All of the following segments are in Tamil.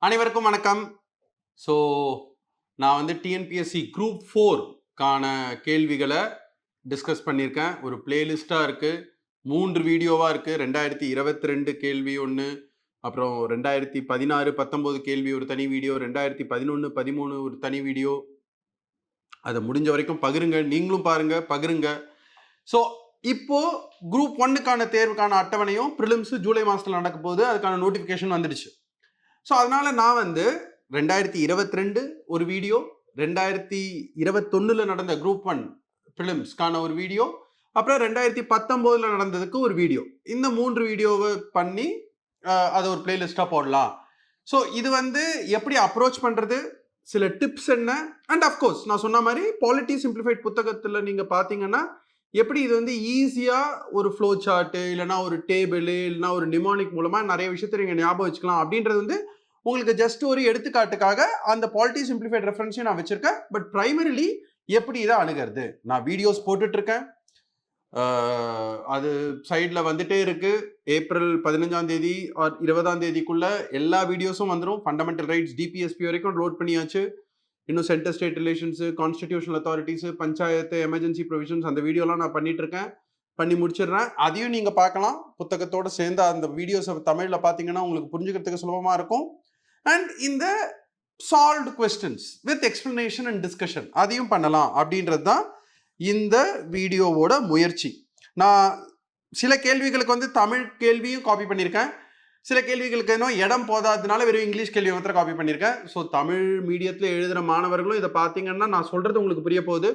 அனைவருக்கும் வணக்கம். ஸோ நான் வந்து டிஎன்பிஎஸ்சி குரூப் 4க்கான கேள்விகளை டிஸ்கஸ் பண்ணியிருக்கேன். ஒரு பிளேலிஸ்ட்டாக இருக்குது, 3 வீடியோவாக இருக்குது. 2022 கேள்வி ஒன்று, அப்புறம் 2016, 19 கேள்வி ஒரு தனி வீடியோ, 2011, 13 ஒரு தனி வீடியோ. அதை முடிஞ்ச வரைக்கும் பகிருங்க, நீங்களும் பாருங்க, பகிருங்க. ஸோ இப்போ குரூப் 1க்கான தேர்வுக்கான அட்டவணையும் ப்ரிலிம்ஸு ஜூலை மாதத்தில் நடக்க போகுது. அதுக்கான நோட்டிஃபிகேஷன் வந்துடுச்சு. ஸோ அதனால நான் வந்து 2022 ஒரு வீடியோ, 2021 நடந்த குரூப் 1 ப்ரிலிம்ஸ்க்கான ஒரு வீடியோ, அப்புறம் 2019 நடந்ததுக்கு ஒரு வீடியோ, இந்த 3 வீடியோவை பண்ணி அதை ஒரு பிளேலிஸ்டாக போடலாம். ஸோ இது வந்து எப்படி அப்ரோச் பண்ணுறது, சில டிப்ஸ் என்ன, அண்ட் அஃப்கோர்ஸ் நான் சொன்ன மாதிரி பாலிட்டி சிம்பிளிஃபைட் புத்தகத்தில் நீங்கள் பார்த்தீங்கன்னா எப்படி இது வந்து ஈஸியாக ஒரு ஃப்ளோ சார்ட்டு இல்லைனா ஒரு டேபிள் இல்லைனா ஒரு நிமோனிக் மூலமாக நிறைய விஷயத்தை நீங்கள் ஞாபகம் வச்சுக்கலாம். அப்படின்றது வந்து உங்களுக்கு ஜஸ்ட் ஒரு எடுத்துக்காட்டுக்காக அந்த பாலிட்டி சிம்பிளிஃபைட் ரெஃபரன்ஸையும் நான் வச்சிருக்கேன். பட் பிரைமரிலி எப்படி இதை அணுகிறது, நான் வீடியோஸ் போட்டுட்ருக்கேன், அது சைடில் வந்துட்டே இருக்கு. ஏப்ரல் 15ஆம் தேதி ஆர் 20ஆம் தேதிக்குள்ள எல்லா வீடியோஸும் வந்துடும். ஃபண்டமெண்டல் ரைட்ஸ் டிபிஎஸ்பி வரைக்கும் லோட் பண்ணியாச்சு. இன்னும் centre state relations, constitutional authorities, panchayat, emergency provisions, அந்த வீடியோலாம் நான் பண்ணிட்டு இருக்கேன், பண்ணி முடிச்சிடுறேன். அதையும் நீங்கள் பார்க்கலாம். புத்தகத்தோடு சேர்ந்து அந்த வீடியோஸை தமிழில் பார்த்தீங்கன்னா உங்களுக்கு புரிஞ்சுக்கிறதுக்கு சுலபமாக இருக்கும். அண்ட் இந்த solved questions with explanation and discussion அதையும் பண்ணலாம். அப்படின்றது தான் இந்த வீடியோவோட முயற்சி. நான் சில கேள்விகளுக்கு வந்து தமிழ் கேள்வியும் காப்பி பண்ணியிருக்கேன், சில கேள்விகளுக்கு இன்னும் இடம் போதாததுனால வெறும் இங்கிலீஷ் கேள்வி மாத்திரம் காப்பி பண்ணியிருக்கேன். ஸோ தமிழ் மீடியத்தில் எழுதுகிற மாணவர்களும் இதை பார்த்தீங்கன்னா நான் சொல்கிறது உங்களுக்கு புரிய போகுது.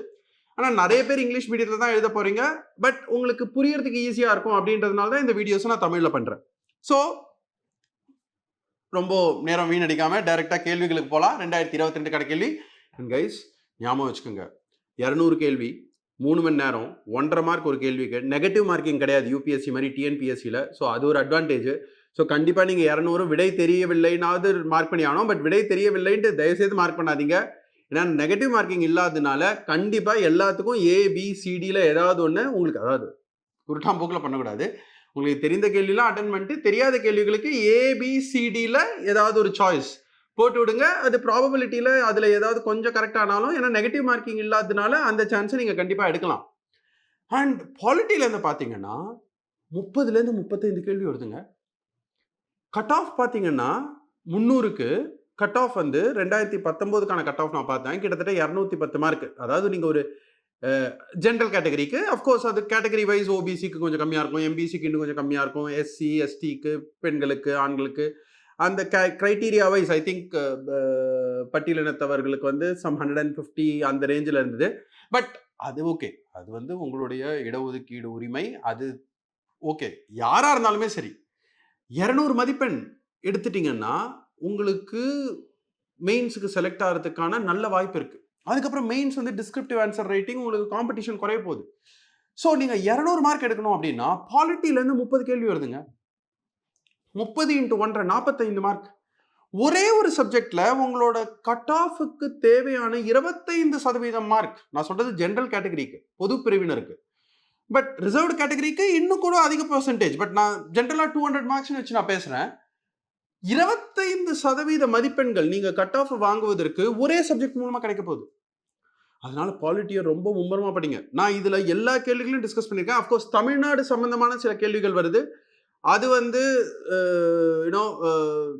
ஆனால் நிறைய பேர் இங்கிலீஷ் மீடியத்தில் தான் எழுத போகிறீங்க. பட் உங்களுக்கு புரியறதுக்கு ஈஸியாக இருக்கும் அப்படின்றதுனால தான் இந்த வீடியோஸை நான் தமிழில் பண்ணுறேன். ஸோ ரொம்ப நேரம் வீணடிக்காமல் டைரெக்டாக கேள்விகளுக்கு போகலாம். 2022 கடை கேள்வி. அண்ட் கைஸ் ஞாபகம் வச்சுக்கோங்க, 200 கேள்வி 3 மணி நேரம், 1.5 மார்க் ஒரு கேள்விக்கு. நெகட்டிவ் மார்க்கிங் கிடையாது யூபிஎஸ்சி மாதிரி டிஎன்பிஎஸ்சியில். ஸோ அது ஒரு அட்வான்டேஜ். ஸோ கண்டிப்பாக நீங்கள் 200 விடை தெரியவில்லைனாவது மார்க் பண்ணி ஆகணும். பட் விடை தெரியவில்லைன்ட்டு தயவுசெய்து மார்க் பண்ணாதீங்க. ஏன்னா நெகட்டிவ் மார்க்கிங் இல்லாததுனால கண்டிப்பாக எல்லாத்துக்கும் ஏபிசிடியில் ஏதாவது ஒன்று உங்களுக்கு, அதாவது உருட்டாம் போக்கில் பண்ணக்கூடாது. உங்களுக்கு தெரிந்த கேள்வியெலாம் அட்டன் பண்ணிட்டு தெரியாத கேள்விகளுக்கு ஏபிசிடியில் ஏதாவது ஒரு சாய்ஸ் போட்டு விடுங்க. அது ப்ராபபிலிட்டியில் அதில் ஏதாவது கொஞ்சம் கரெக்ட் ஆனாலும், ஏன்னா நெகட்டிவ் மார்க்கிங் இல்லாததுனால அந்த சான்ஸை நீங்கள் கண்டிப்பாக எடுக்கலாம். அண்ட் பாலிட்டியிலேருந்து பார்த்தீங்கன்னா 30லேருந்து 35 கேள்வி வருதுங்க. கட் ஆஃப் பார்த்தீங்கன்னா 300க்கு கட் ஆஃப் வந்து 2019க்கான கட் ஆஃப் நான் பார்த்தேன், கிட்டத்தட்ட 210 மார்க். அதாவது நீங்கள் ஒரு ஜென்ரல் கேட்டகரிக்கு, அஃப்கோர்ஸ் அது கேட்டகரி வைஸ் ஓபிசிக்கு கொஞ்சம் கம்மியாக இருக்கும், எம்பிசிக்கு இன்னும் கொஞ்சம் கம்மியாக இருக்கும், எஸ்சி எஸ்டிக்கு, பெண்களுக்கு, ஆண்களுக்கு, அந்த க்ரைட்டீரியா வைஸ் ஐ திங்க் பட்டியலினத்தவர்களுக்கு வந்து சம் 150 அந்த ரேஞ்சில் இருந்தது. பட் அது ஓகே, அது வந்து உங்களுடைய இடஒதுக்கீடு உரிமை, அது ஓகே. யாராக இருந்தாலுமே சரி 200 மதிப்பெண் எடுத்துட்டிங்கன்னா உங்களுக்கு மெயின்ஸுக்கு செலக்ட் ஆகிறதுக்கான நல்ல வாய்ப்பு இருக்குது. அதுக்கப்புறம் மெயின்ஸ் வந்து டிஸ்கிரிப்டிவ் ஆன்சர் ரைட்டிங், உங்களுக்கு காம்படிஷன் குறைய போகுது. ஸோ நீங்கள் 200 மார்க் எடுக்கணும் அப்படின்னா பாலிட்டியிலேருந்து 30 கேள்வி வருதுங்க. 30 × 1 45 மார்க். ஒரே ஒரு சப்ஜெக்டில் உங்களோட கட் ஆஃபுக்கு தேவையான 25% மார்க். நான் சொல்கிறது ஜென்ரல் கேட்டகரிக்கு, பொது பிரிவினருக்கு. பட் ரிசர்வ்டு கேட்டகரிக்கு இன்னும் கூட அதிக பர்சன்டேஜ். பட் நான் ஜென்ரலாக 200 மார்க்ஸ்னு வச்சு நான் பேசுகிறேன். 25% மதிப்பெண்கள் நீங்கள் கட் ஆஃப் வாங்குவதற்கு ஒரே சப்ஜெக்ட் மூலமாக கிடைக்க போகுது. அதனால பாலிட்டியை ரொம்ப மும்முரமாக படிங்க. நான் இதில் எல்லா கேள்விகளையும் டிஸ்கஸ் பண்ணியிருக்கேன். அஃப்கோர்ஸ் தமிழ்நாடு சம்பந்தமான சில கேள்விகள் வருது. அது வந்து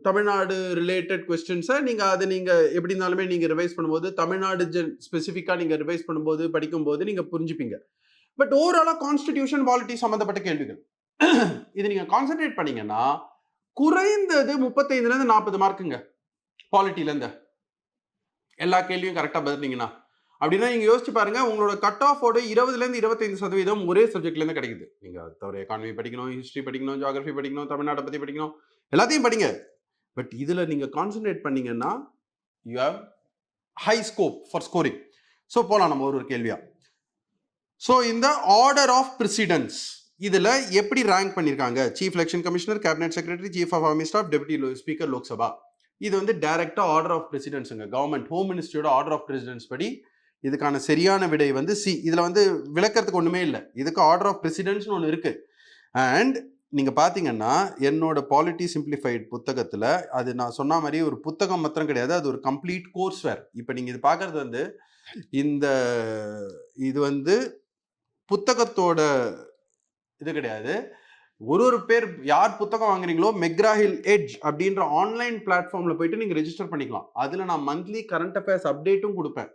தமிழ்நாடு ரிலேட்டட் கொஸ்டின்ஸை நீங்கள் எப்படி இருந்தாலுமே நீங்கள் ரிவைஸ் பண்ணும்போது, தமிழ்நாடு ஸ்பெசிஃபிக்காக நீங்கள் ரிவைஸ் பண்ணும்போது, படிக்கும்போது நீங்கள் புரிஞ்சுப்பீங்க. பட் ஓவராலாக கான்ஸ்டிடியூஷன் பாலிட்டி சம்மந்தப்பட்ட கேள்விகள் இது நீங்கள் கான்சென்ட்ரேட் பண்ணீங்கன்னா குறைந்தது 35லேருந்து 40 மார்க்குங்க பாலிட்டிலேருந்து. எல்லா கேள்வியும் கரெக்டாக பதினீங்கன்னா அப்படின்னா நீங்கள் யோசிச்சு பாருங்க, உங்களோட கட் ஆஃபோட 20லேருந்து 25% ஒரே சப்ஜெக்ட்லேருந்து கிடைக்குது. நீங்கள் அது தவிர எக்கானமி படிக்கணும், ஹிஸ்ட்ரி படிக்கணும், ஜியாகிரஃபி படிக்கணும், தமிழ்நாட்டை பற்றி படிக்கணும், எல்லாத்தையும் படிங்க. பட் இதில் நீங்கள் கான்சென்ட்ரேட் பண்ணீங்கன்னா you have high scope for scoring. So போகலாம் நம்ம ஒரு கேள்வியா. ஸோ இந்த ஆர்டர் ஆஃப் ப்ரெசிடென்ஸ் இதில் எப்படி ரேங்க் பண்ணியிருக்காங்க, chief election commissioner, cabinet secretary, chief of army staff, deputy speaker Lok Sabha. இது வந்து டைரக்டாக ஆர்டர் ஆஃப் பிரசிடென்ட்ஸுங்க. கவர்மெண்ட் ஹோம் மினிஸ்ட்ரியோட ஆர்டர் ஆஃப் பிரசிடென்ட்ஸ் படி இதுக்கான சரியான விடை வந்து சி. இதில் வந்து விளக்கறதுக்கு ஒன்றுமே இல்லை, இதுக்கு ஆர்டர் ஆஃப் பிரசிடென்ட்ஸ்னு ஒன்று இருக்குது. அண்ட் நீங்க பாத்தீங்கன்னா என்னோட பாலிட்டி சிம்பிளிஃபைட் புத்தகத்துல அது நான் சொன்ன மாதிரி ஒரு புத்தகம் மாத்திரம் கிடையாது, அது ஒரு கம்ப்ளீட் கோர்ஸ் வேர். இப்ப நீங்க இது பாக்குறது வந்து இந்த இது வந்து புத்தகத்தோட இது கிடையாது. ஒரு பேர் யார் புத்தகம் வாங்குறீங்களோ மெக்ராஹில் எட்ஜ் அப்படின்ற ஆன்லைன் பிளாட்ஃபார்ம்ல போயிட்டு நீங்க ரெஜிஸ்டர் பண்ணிக்கலாம். அதுல நான் மந்த்லி கரண்ட் அஃபேர்ஸ் அப்டேட்டும் கொடுப்பேன்.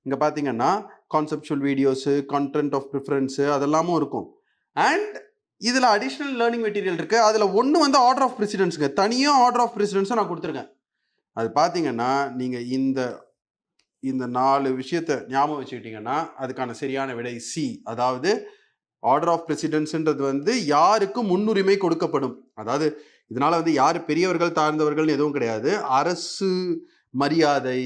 இங்க பாத்தீங்கன்னா conceptual videos, content of preference அதெல்லாமும் இருக்கும். அண்ட் இதுல அடிஷனல் லேர்னிங் மெட்டீரியல் இருக்கு. அதுல ஒன்று வந்து ஆர்டர் ஆஃப் பிரசிடென்ட்ஸ்ங்க, தனியாக ஆர்டர் ஆஃப் பிரசிடென்ட்ஸை நான் கொடுத்துருக்கேன். அது பார்த்தீங்கன்னா நீங்க இந்த இந்த 4 விஷயத்தை ஞாபகம் வச்சுக்கிட்டீங்கன்னா அதுக்கான சரியான விடை சி. அதாவது ஆர்டர் ஆஃப் பிரசிடென்ட்ஸ்ன்றது வந்து யாருக்கு முன்னுரிமை கொடுக்கப்படும். அதாவது இதனால வந்து யார் பெரியவர்கள் தாழ்ந்தவர்கள் எதுவும் கிடையாது. அரசு மரியாதை,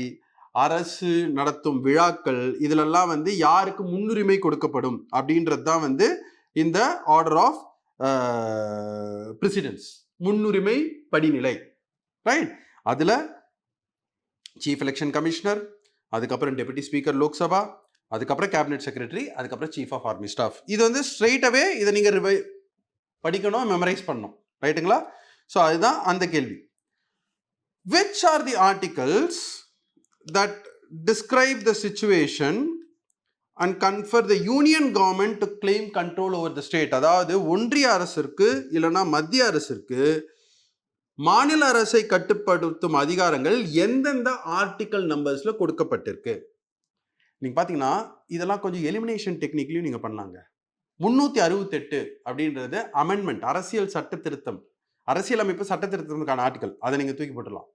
அரசு நடத்தும் விழாக்கள் இதிலெல்லாம் வந்து யாருக்கு முன்னுரிமை கொடுக்கப்படும் அப்படின்றது தான் வந்து இந்த ஆர்டர் ஆஃப் பிரசிடென்ஸ், முன்னுரிமை படிநிலை. ரைட். அதுல சீஃப் எலெக்ஷன் கமிஷனர், அதுக்கப்புறம் டெபுட்டி ஸ்பீக்கர் லோக்சபா, அதுக்கப்புறம் கேபினெட் செக்ரட்டரி, அதுக்கப்புறம் சீஃப் ஆஃப் ஆர்மி ஸ்டாஃப். இது வந்து ஸ்ட்ரெயிட்டாவே இதை நீங்க படிக்கணும், மெமரைஸ் பண்ணணும். ரைட்டுங்களா? ஸோ அதுதான் அந்த கேள்வி. Which are the articles that describe the situation and confer the union government to claim control over the state? அதாவது ஒன்றிய அரசிற்கு இல்லைன்னா மத்திய அரசிற்கு மாநில அரசை கட்டுப்படுத்தும் அதிகாரங்கள் எந்தெந்த ஆர்டிகல் நம்பர்ஸ்ல கொடுக்கப்பட்டிருக்கு? நீங்க பாத்தீங்கன்னா இதெல்லாம் கொஞ்சம் எலிமினேஷன் டெக்னிக்லயும் நீங்க பண்ணலாங்க. 368 அப்படின்றது அமெண்ட்மெண்ட், அரசியல் சட்ட திருத்தம், அரசியலமைப்பு சட்ட திருத்தத்துக்கான ஆர்டிகல். அதை நீங்க தூக்கி போட்டுடலாம்.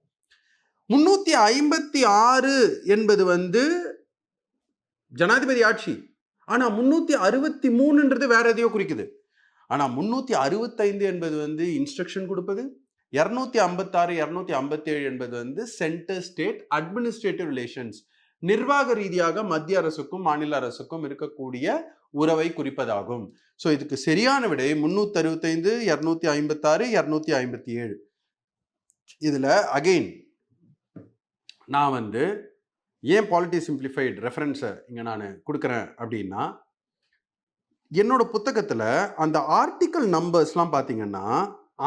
356 என்பது வந்து ஜனாதிபதி ஆட்சி. ஆனா 363ன்றது வேற எதையோ குறிக்குது. ஆனா 365 என்பது வந்து இன்ஸ்ட்ரக்ஷன் கொடுப்பது, 256 257 என்பது வந்து சென்டர் ஸ்டேட் அட்மினிஸ்ட்ரேட்டிவ் ரிலேஷன்ஸ், நிர்வாக ரீதியாக மத்திய அரசுக்கும் மாநில அரசுக்கும் இருக்கக்கூடிய உறவை குறிப்பதாகும். ஸோ இதுக்கு சரியான விடை 365, 256, 257. இதுல அகெயின் நான் வந்து ஏன் பாலிட்டி சிம்பிளிஃபைட் ரெஃபரன்ஸை இங்க நான் கொடுக்குறேன் அப்படின்னா, என்னோட புத்தகத்துல அந்த ஆர்டிகல் நம்பர்ஸ்லாம் பார்த்தீங்கன்னா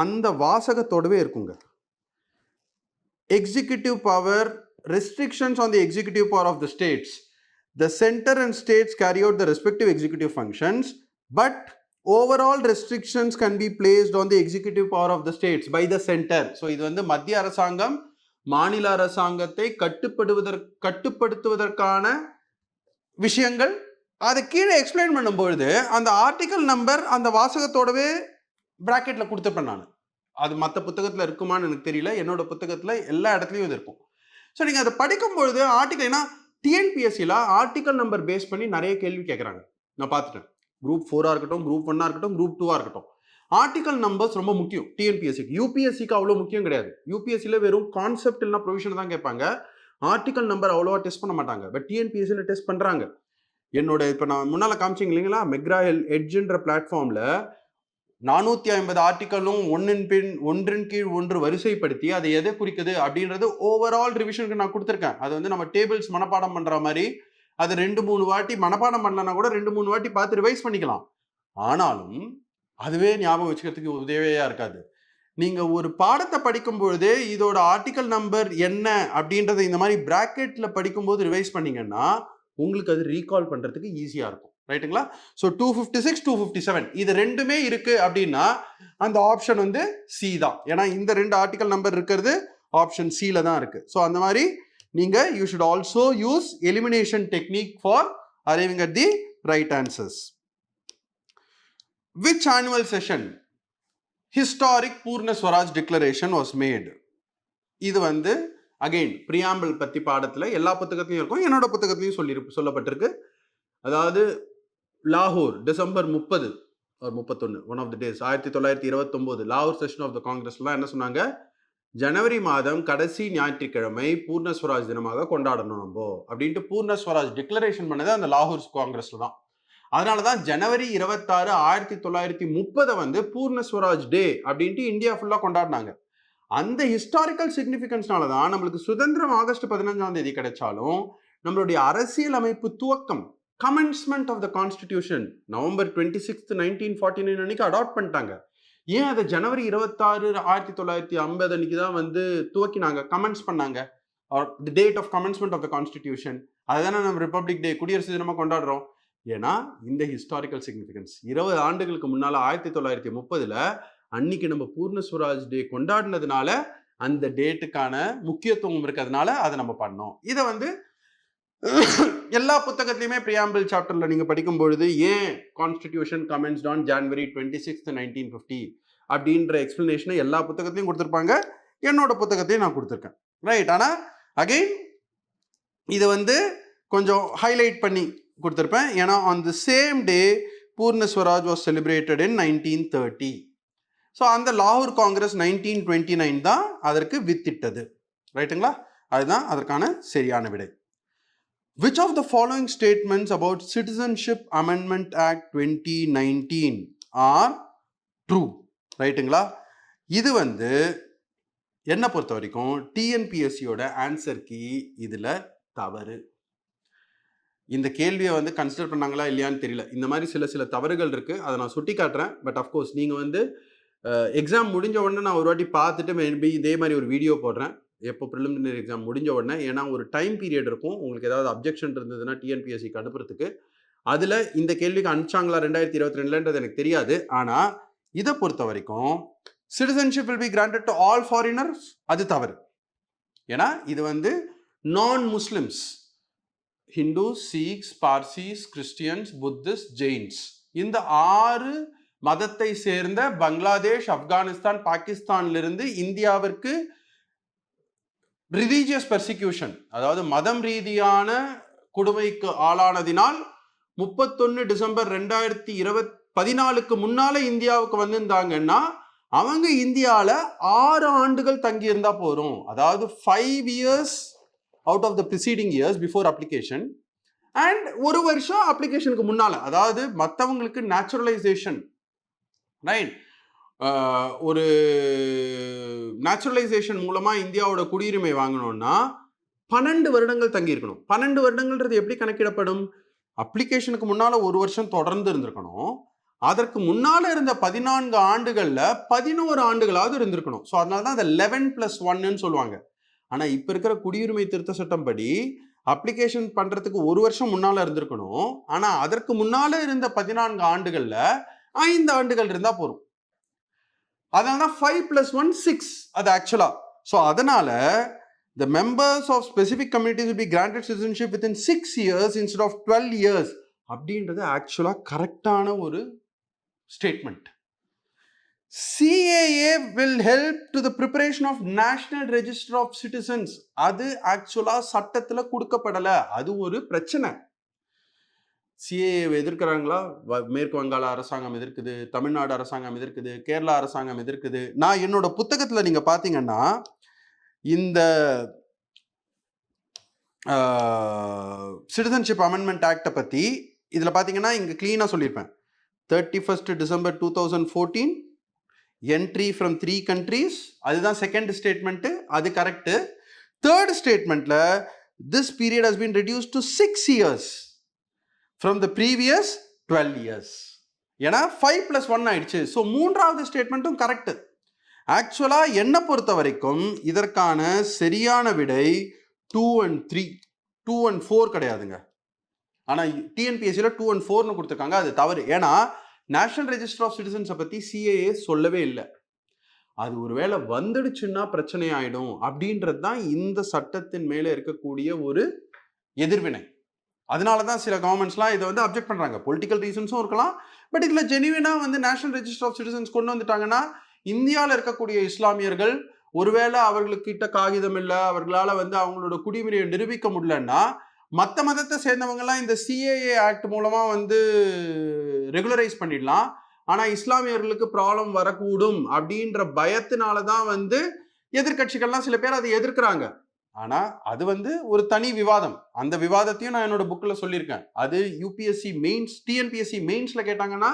அந்த வாசகத்தோடவே இருக்குங்க. Executive power, restrictions on the executive power of the states, the center and states carry out the respective executive functions, but overall restrictions can be placed on the executive power of the states by the center. So இது வந்து மத்திய அரசாங்கம் மாநில அரசாங்கத்தை கட்டுப்படுத்துவதற்கான விஷயங்கள். அதை கீழே எக்ஸ்பிளைன் பண்ணும்பொழுது அந்த ஆர்டிகல் நம்பர் அந்த வாசகத்தோடவே பிராக்கெட்ல கொடுத்துருப்பேன் நான். அது மற்ற புத்தகத்துல இருக்குமான்னு எனக்கு தெரியல, என்னோட புத்தகத்துல எல்லா இடத்துலையும் இது இருக்கும். ஸோ நீங்க அதை படிக்கும் பொழுது ஆர்டிகல், ஏன்னா டிஎன்பிஎஸ்சியில் ஆர்டிகல் நம்பர் பேஸ் பண்ணி நிறைய கேள்வி கேட்குறாங்க. நான் பார்த்துட்டேன். குரூப் 4 இருக்கட்டும், குரூப் 1 இருக்கட்டும், குரூப் 2 இருக்கட்டும், ஆர்டிகல் நம்பர்ஸ் ரொம்ப முக்கியம் டிஎன்பிஎஸ்சிக்கு. யூபிஎஸ்சிக்கு அவ்வளோ முக்கியம் கிடையாது. யூபிஎஸ்சியில் வெறும் கான்செப்ட் இல்லைனா ப்ரொவிஷன் தான் கேட்பாங்க. ஆர்டிகல் நம்பர் அவ்வளோவா டெஸ்ட் பண்ண மாட்டாங்க. பட் டிஎன்பிஎஸ்சியில் டெஸ்ட் பண்ணுறாங்க. என்னோட இப்போ நான் முன்னால் காமிச்சிங்க இல்லைங்களா, மெக்ராஹில் எட்ஜ்ன்ற பிளாட்ஃபார்மில் 450 ஆர்டிக்கலும் ஒன்றின் கீழ் ஒன்று வரிசைப்படுத்தி அதை எதை குறிக்குது அப்படின்றது ஓவரால் ரிவிஷனுக்கு நான் கொடுத்துருக்கேன். அது வந்து நம்ம டேபிள்ஸ் மனப்பாடம் பண்ற மாதிரி அது 2-3 வாட்டி மனப்பாடம் பண்ணலன்னா கூட 2-3 வாட்டி பார்த்து ரிவைஸ் பண்ணிக்கலாம். ஆனாலும் அதுவே ஞாபகம் வச்சுக்கிறதுக்கு உதவியா இருக்காது. நீங்க ஒரு பாடத்தை படிக்கும் பொழுதே இதோட ஆர்டிக்கல் நம்பர் என்ன அப்படின்றத இந்த மாதிரி பிராக்கெட்ல படிக்கும்போது ரிவைஸ் பண்ணீங்கன்னா உங்களுக்கு அது ரீகால் பண்றதுக்கு ஈஸியா இருக்கும். ரைட்டுங்களா? ஸோ 256, 257 இது ரெண்டுமே இருக்கு அப்படின்னா அந்த ஆப்ஷன் வந்து சி தான். ஏன்னா இந்த 2 ஆர்டிகல் நம்பர் இருக்கிறது ஆப்ஷன் சில தான் இருக்கு. ஸோ அந்த மாதிரி நீங்க you should also use elimination technique for arriving at the right answers. Which annual session historic பூர்ண ஸ்வராஜ் டிக்ளரேஷன் வாஸ் மேட்? இது வந்து அகெயின் பிரியாம்பிள் பத்தி பாடத்துல எல்லா புத்தகத்திலையும் இருக்கும், என்னோட புத்தகத்திலையும் சொல்லப்பட்டிருக்கு. அதாவது லாகூர் December 30 or 31 one of the days 1929 லாகூர் செஷன் ஆஃப் த காங்கிரஸ்லாம் என்ன சொன்னாங்க, ஜனவரி மாதம் கடைசி ஞாயிற்றுக்கிழமை பூர்ண ஸ்வராஜ் தினமாக கொண்டாடணும் நம்ம அப்படின்ட்டு பூர்ண ஸ்வராஜ் டிக்ளரேஷன் பண்ணது அந்த லாகூர் காங்கிரஸ்ல தான். அதனாலதான் ஜனவரி 26, 1930 வந்து பூர்ண ஸ்வராஜ் டே அப்படின்ட்டு இந்தியா ஃபுல்லா கொண்டாடினாங்க. அந்த ஹிஸ்டாரிக்கல் சிக்னிபிகன்ஸ்னால தான் நம்மளுக்கு சுதந்திரம் ஆகஸ்ட் 15ஆம் தேதி கிடைச்சாலும் நம்மளுடைய அரசியல் அமைப்பு துவக்கம் commencement of the constitution November 26, 1949 அன்னைக்கு அடாப்ட் பண்ணிட்டாங்க. ஏன் அதை ஜனவரி 26, 1950 அன்னைக்கு தான் வந்து துவக்கினாங்க, கமெண்ட்ஸ் பண்ணாங்க, the date of commencement of the constitution. அதுதானே நம்ம ரிப்பப்ளிக் டே, குடியரசு தினமா கொண்டாடுறோம். ஏன்னா இந்த ஹிஸ்டாரிக்கல் சிக்னிஃபிகன்ஸ் 20 ஆண்டுகளுக்கு முன்னால 1930ல அன்னைக்கு நம்ம பூர்ண ஸ்வராஜ் டே கொண்டாடினதுனால அந்த டேட்டுக்கான முக்கியத்துவம் இருக்கிறதுனால அதை நம்ம பண்ணோம். இதை வந்து எல்லா புத்தகத்திலையுமே பிரியாம்பிள் சாப்டர்ல நீங்க படிக்கும் பொழுது ஏன் கான்ஸ்டிடியூஷன் கமென்ஸ்ட் ஆன் ஜனவரி 26, 1950 அப்படின்ற எக்ஸ்பிளனேஷனை எல்லா புத்தகத்தையும் கொடுத்துருப்பாங்க. என்னோட புத்தகத்தையும் நான் கொடுத்துருக்கேன், ரைட். ஆனா அகைன் இதை வந்து கொஞ்சம் ஹைலைட் பண்ணி கொடுத்துருப்பேன். ஏன்னா ஆன் தி சேம் டே பூர்ண Swaraj was celebrated in 1930. So அந்த லாகூர் காங்கிரஸ் 1929 தான் அதற்கு வித்திட்டது, ரைட்டுங்களா? அதுதான் அதற்கான சரியான விடை. Which of the following statements about Citizenship Amendment Act 2019 are true? ரைட்டுங்களா? இது வந்து என்ன பொறுத்த வரைக்கும் டிஎன்பிஎஸ்சியோட ஆன்சர் கீ இதுல தவறு. இந்த கேள்வியை வந்து கன்சிடர் பண்ணாங்களா இல்லையான்னு தெரியல. இந்த மாதிரி சில தவறுகள் இருக்கு, அதை நான் சுட்டி காட்டுறேன். பட் அஃப்கோர்ஸ் நீங்க வந்து எக்ஸாம் முடிஞ்ச உடனே நான் ஒரு வாட்டி பார்த்துட்டு மேபி இதே மாதிரி ஒரு வீடியோ போடுறேன் எப்போ ப்ரிலிமினரி எக்ஸாம் முடிஞ்ச உடனே. ஏன்னா ஒரு டைம் பீரியட் இருக்கும், உங்களுக்கு ஏதாவது அப்ஜெக்ஷன் இருந்ததுன்னா டிஎன்பிஎஸ்சிக்கு அனுப்புறதுக்கு. அதில் இந்த கேள்விக்கு அனுப்பிச்சாங்களா 2022ன்றது எனக்கு தெரியாது. ஆனால் இதை பொறுத்த வரைக்கும் citizenship will be granted to all foreigners, அது தவறு. ஏன்னா இது வந்து நான் Muslims, Hindus, Sikhs, Parsis, Christians, Buddhist, Jains, இந்த 6 மதத்தை சேர்ந்த பங்களாதேஷ், ஆப்கானிஸ்தான், பாகிஸ்தானிலிருந்து இந்தியாவிற்கு ரிலீஜியஸ் பெர்சிக்யூஷன், அதாவது மதம் ரீதியான கொடுமைக்கு ஆளானதினால் 31 டிசம்பர் 2014 முன்னால இந்தியாவுக்கு வந்திருந்தாங்கன்னா அவங்க இந்தியாவில் 6 ஆண்டுகள் தங்கி இருந்தா போறோம். அதாவது 5 years out of the preceding years before application and 1 வருஷம் அப்ளிகேஷனுக்கு முன்னால. அதாவது மற்றவங்களுக்கு நேச்சுரலைசேஷன், ரைட், ஒரு நேச்சுரலைசேஷன் மூலமா இந்தியாவோட குடியுரிமை வாங்கணும்னா 12 வருடங்கள் தங்கி இருக்கணும். 12 வருடங்கள்ன்றது எப்படி கணக்கிடப்படும்? அப்ளிகேஷனுக்கு முன்னால 1 வருஷம் தொடர்ந்து இருந்திருக்கணும், அதற்கு முன்னால இருந்த 14 ஆண்டுகள்ல 11 ஆண்டுகளாவது இருந்திருக்கணும். ஸோ அதனால தான் அதை 11+1 சொல்லுவாங்க. ஆனா இப்ப இருக்கிற குடியுரிமை திருத்த சட்டம் படி அப்ளிகேஷன் பண்றதுக்கு 1 வருஷம் முன்னால இருந்திருக்கணும், ஆனா அதற்கு முன்னால இருந்த 14 ஆண்டுகள்ல 5 ஆண்டுகள் இருந்தா போறோம். அதனால 5+1 6 அது ஆக்சுவலா. ஸோ அதனால the members of specific communities will be granted citizenship within 6 years instead of 12 years அப்படின்றது ஆக்சுவலா கரெக்டான ஒரு statement. CAA will help to the preparation of National Register of Citizens. அது ஆக்சுவலா சட்டத்துல கொடுக்கப்படல, அது ஒரு பிரச்சனை. CAA எதிர்க்கிறாங்களா? மேற்கு வங்காள அரசாங்கம் எதிர்க்குது, தமிழ்நாடு அரசாங்கம் எதிர்க்குது, கேரளா அரசாங்கம் எதிர்க்குது. நான் என்னோட புத்தகத்துல நீங்க பாத்தீங்கன்னா இந்த சிட்டிசன்ஷிப் அமெண்ட்மெண்ட் ஆக்டை பத்தி இதுல பாத்தீங்கன்னா இங்க கிளீனா சொல்லியிருப்பேன். 31st December 2014 entry from 3 countries, அதுதான் செகண்ட் ஸ்டேட்மெண்ட், அது கரெக்ட். தேர்ட் ஸ்டேட்மெண்ட்ல this period has been reduced to 6 years from the previous 12 years. ஏன்னா 5+1 ஆயிடுச்சு. ஸோ மூன்றாவது ஸ்டேட்மெண்ட்டும் கரெக்ட். ஆக்சுவலா என்ன பொறுத்த வரைக்கும் இதற்கான சரியான விடை 2 and 3, 2 and 4 கிடையாதுங்க. ஆனா டிஎன்பிஎஸ்சியில 2 and 4 கொடுத்துருக்காங்க, அது தவறு. ஏன்னா நேஷனல் ரெஜிஸ்டர் ஆஃப் சிட்டிசன்ஸை பத்தி சிஏஏ சொல்லவே இல்லை. அது ஒருவேளை வந்துடுச்சுன்னா பிரச்சனை ஆயிடும் அப்படின்றது தான் இந்த சட்டத்தின் மேல இருக்கக்கூடிய ஒரு எதிர்வினை. அதனாலதான் சில கவர்மெண்ட்ஸ்லாம் இதை வந்து அப்ஜெக்ட் பண்றாங்க. பொலிட்டிக்கல் ரீசன்ஸும் இருக்கலாம், பட் இதுல ஜெனுவினா வந்து நேஷனல் ரெஜிஸ்டர் ஆஃப் சிட்டிசன்ஸ் கொண்டு வந்துட்டாங்கன்னா இந்தியாவில் இருக்கக்கூடிய இஸ்லாமியர்கள் ஒருவேளை அவர்களுக்கிட்ட காகிதம் இல்லை, அவர்களால வந்து அவங்களோட குடியுரிமையை நிரூபிக்க முடியலன்னா மற்ற மதத்தை சேர்ந்தவங்கலாம் இந்த சிஏஏ ஆக்ட் மூலமா வந்து ரெகுலரைஸ் பண்ணிடலாம். ஆனா இஸ்லாமியர்களுக்கு ப்ராப்ளம் வரக்கூடும் அப்படின்ற பயத்தினாலதான் வந்து எதிர்கட்சிகள்லாம் சில பேர் அதை எதிர்க்கிறாங்க. ஆனா அது வந்து ஒரு தனி விவாதம். அந்த விவாதத்தையும் நான் என்னோட புக்ல சொல்லியிருக்கேன். அது யூபிஎஸ்சி மெயின்ஸ், டிஎன்பிஎஸ்சி மெயின்ஸ்ல கேட்டாங்கன்னா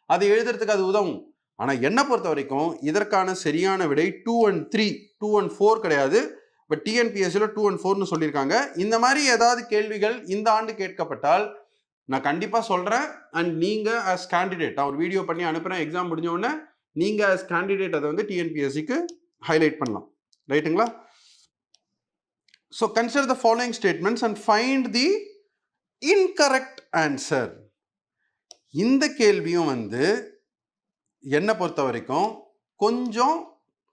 அதை எழுதுறதுக்கு அது உதவும். ஆனா என்ன பொறுத்த வரைக்கும் இதற்கான சரியான விடை 2 and 3, 2 and 4 கிடையாது. பட் டிஎன்பிஎஸ்சியில் 2 and 4 சொல்லியிருக்காங்க. இந்த மாதிரி ஏதாவது கேள்விகள் இந்த ஆண்டு கேட்கப்பட்டால் நான் கண்டிப்பா சொல்றேன். அண்ட் நீங்க ஆஸ் கேண்டிடேட் நான் ஒரு வீடியோ பண்ணி அனுப்புறேன். எக்ஸாம் முடிஞ்ச உடனே நீங்க as candidate அதை வந்து டிஎன்பிஎஸ்சிக்கு ஹைலைட் பண்ணலாம். ரைட்டுங்களா? So consider the following statements and find the incorrect answer. இந்த கேள்வியும் வந்து என்ன பொறுத்த வரைக்கும் கொஞ்சம்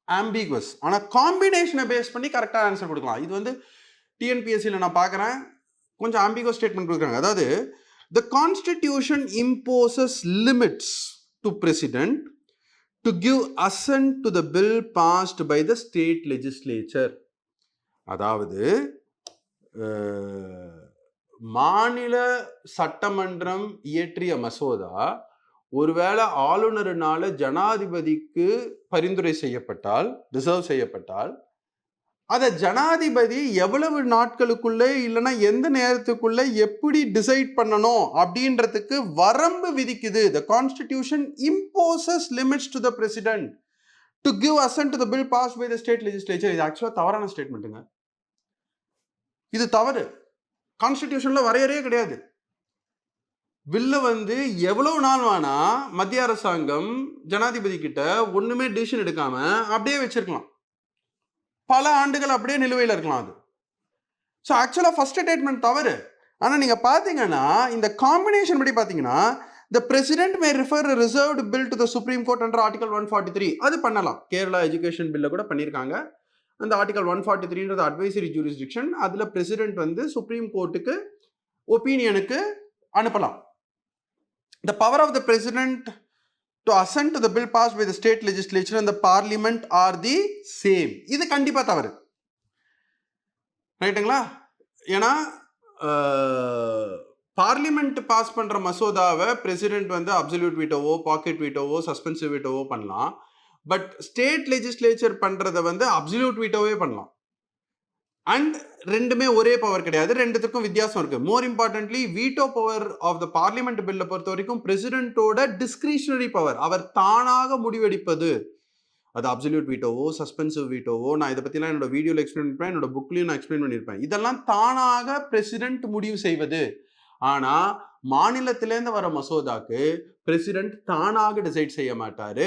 ஆம்பிகுவஸ், ஆனா காம்பினேஷனை பேஸ் பண்ணி கரெக்டா ஆன்சர் கொடுக்கலாம். இது வந்து டிஎன்பிஎஸ்சியில் நான் பார்க்குறேன் கொஞ்சம் ஆம்பிகுவஸ் ஸ்டேட்மெண்ட் கொடுக்குறாங்க. அதாவது the constitution imposes limits to president to give assent to the bill passed by the state legislature. அதாவது மாநில சட்டமன்றம் இயற்றிய மசோதா ஒருவேளை ஆளுநரினால ஜனாதிபதிக்கு பரிந்துரை செய்யப்பட்டால், ரிசர்வ் செய்யப்பட்டால், அதை ஜனாதிபதி எவ்வளவு நாட்களுக்குள்ளே இல்லைன்னா எந்த நேரத்துக்குள்ள எப்படி டிசைட் பண்ணணும் அப்படின்றதுக்கு வரம்பு விதிக்குது. The constitution imposes limits to the president to give assent to the bill passed by the state legislature. இது ஆக்சுவலா தவறான ஸ்டேட்மெண்ட்டுங்க. இது தவறு. கான்ஸ்டிடியூஷன்ல வரையறையே கிடையாது. பில்ல வந்து எவ்வளவு நாள் வேணா மத்திய அரசாங்கம் ஜனாதிபதி கிட்ட ஒண்ணுமே டிசிஷன் எடுக்காம அப்படியே வச்சிருக்கலாம். பல ஆண்டுகள் அப்படியே நிலுவையில் இருக்கலாம் அது. ஸோ ஆக்சுவலா ஃபர்ஸ்ட் ஸ்டேட்மெண்ட் தவறு. ஆனா நீங்க பாத்தீங்கன்னா இந்த காம்பினேஷன் படி பாத்தீங்கன்னா the president may refer a reserved bill to the Supreme Court under Article 143. அது பண்ணலாம். கேரளா எஜுகேஷன் பில்ல கூட பண்ணியிருக்காங்க. அந்த ஆர்டிகல் 143ன்றது அட்வைசரி ஜூரிஸ்டிக்ஷன். அதுல பிரசிடென்ட் வந்து சுப்ரீம் கோர்ட்டுக்கு ஒப்பீனியனுக்கு அனுப்பலாம். The power of the president to assent to the bill passed by the state legislature and the parliament are the same. இது கண்டிப்பா தவறு. ரைட்டுங்களா? ஏன்னா பார்லிமெண்ட் பாஸ் பண்ற மசோதாவை பிரசிடென்ட் வந்து அப்சல்யூட் வீட்டோவோ, பாக்கெட் வீட்டோவோ, சஸ்பென்சிவ் வீட்டோவோ பண்ணலாம். பட் ஸ்டேட் லெஜிஸ்லேச்சர் பண்றதை வந்து அப்சல்யூட் வீட்டோவே பண்ணலாம். அண்ட் ரெண்டுமே ஒரே பவர் கிடையாது, ரெண்டுத்துக்கும் வித்தியாசம் இருக்கு. More importantly veto power of the parliament பில்லை பொறுத்த வரைக்கும் பிரசிடென்ட்டோட டிஸ்கிரிஷனரி பவர், அவர் தானாக முடிவெடுப்பது. அது அப்சல்யூட் வீட்டோவோ, சஸ்பென்சிவ் வீட்டோவோ, நான் இதை பற்றிலாம் என்னோட வீடியோவில் எக்ஸ்பிளைன் பண்ணிருப்பேன், என்னோட புக்லையும் நான் எக்ஸ்பிளைன் பண்ணியிருப்பேன். இதெல்லாம் தானாக பிரசிடென்ட் முடிவு செய்வது. ஆனால் மாநிலத்திலேருந்து வர மசோதாக்கு பிரசிடென்ட் தானாக டிசைட் செய்ய மாட்டாரு,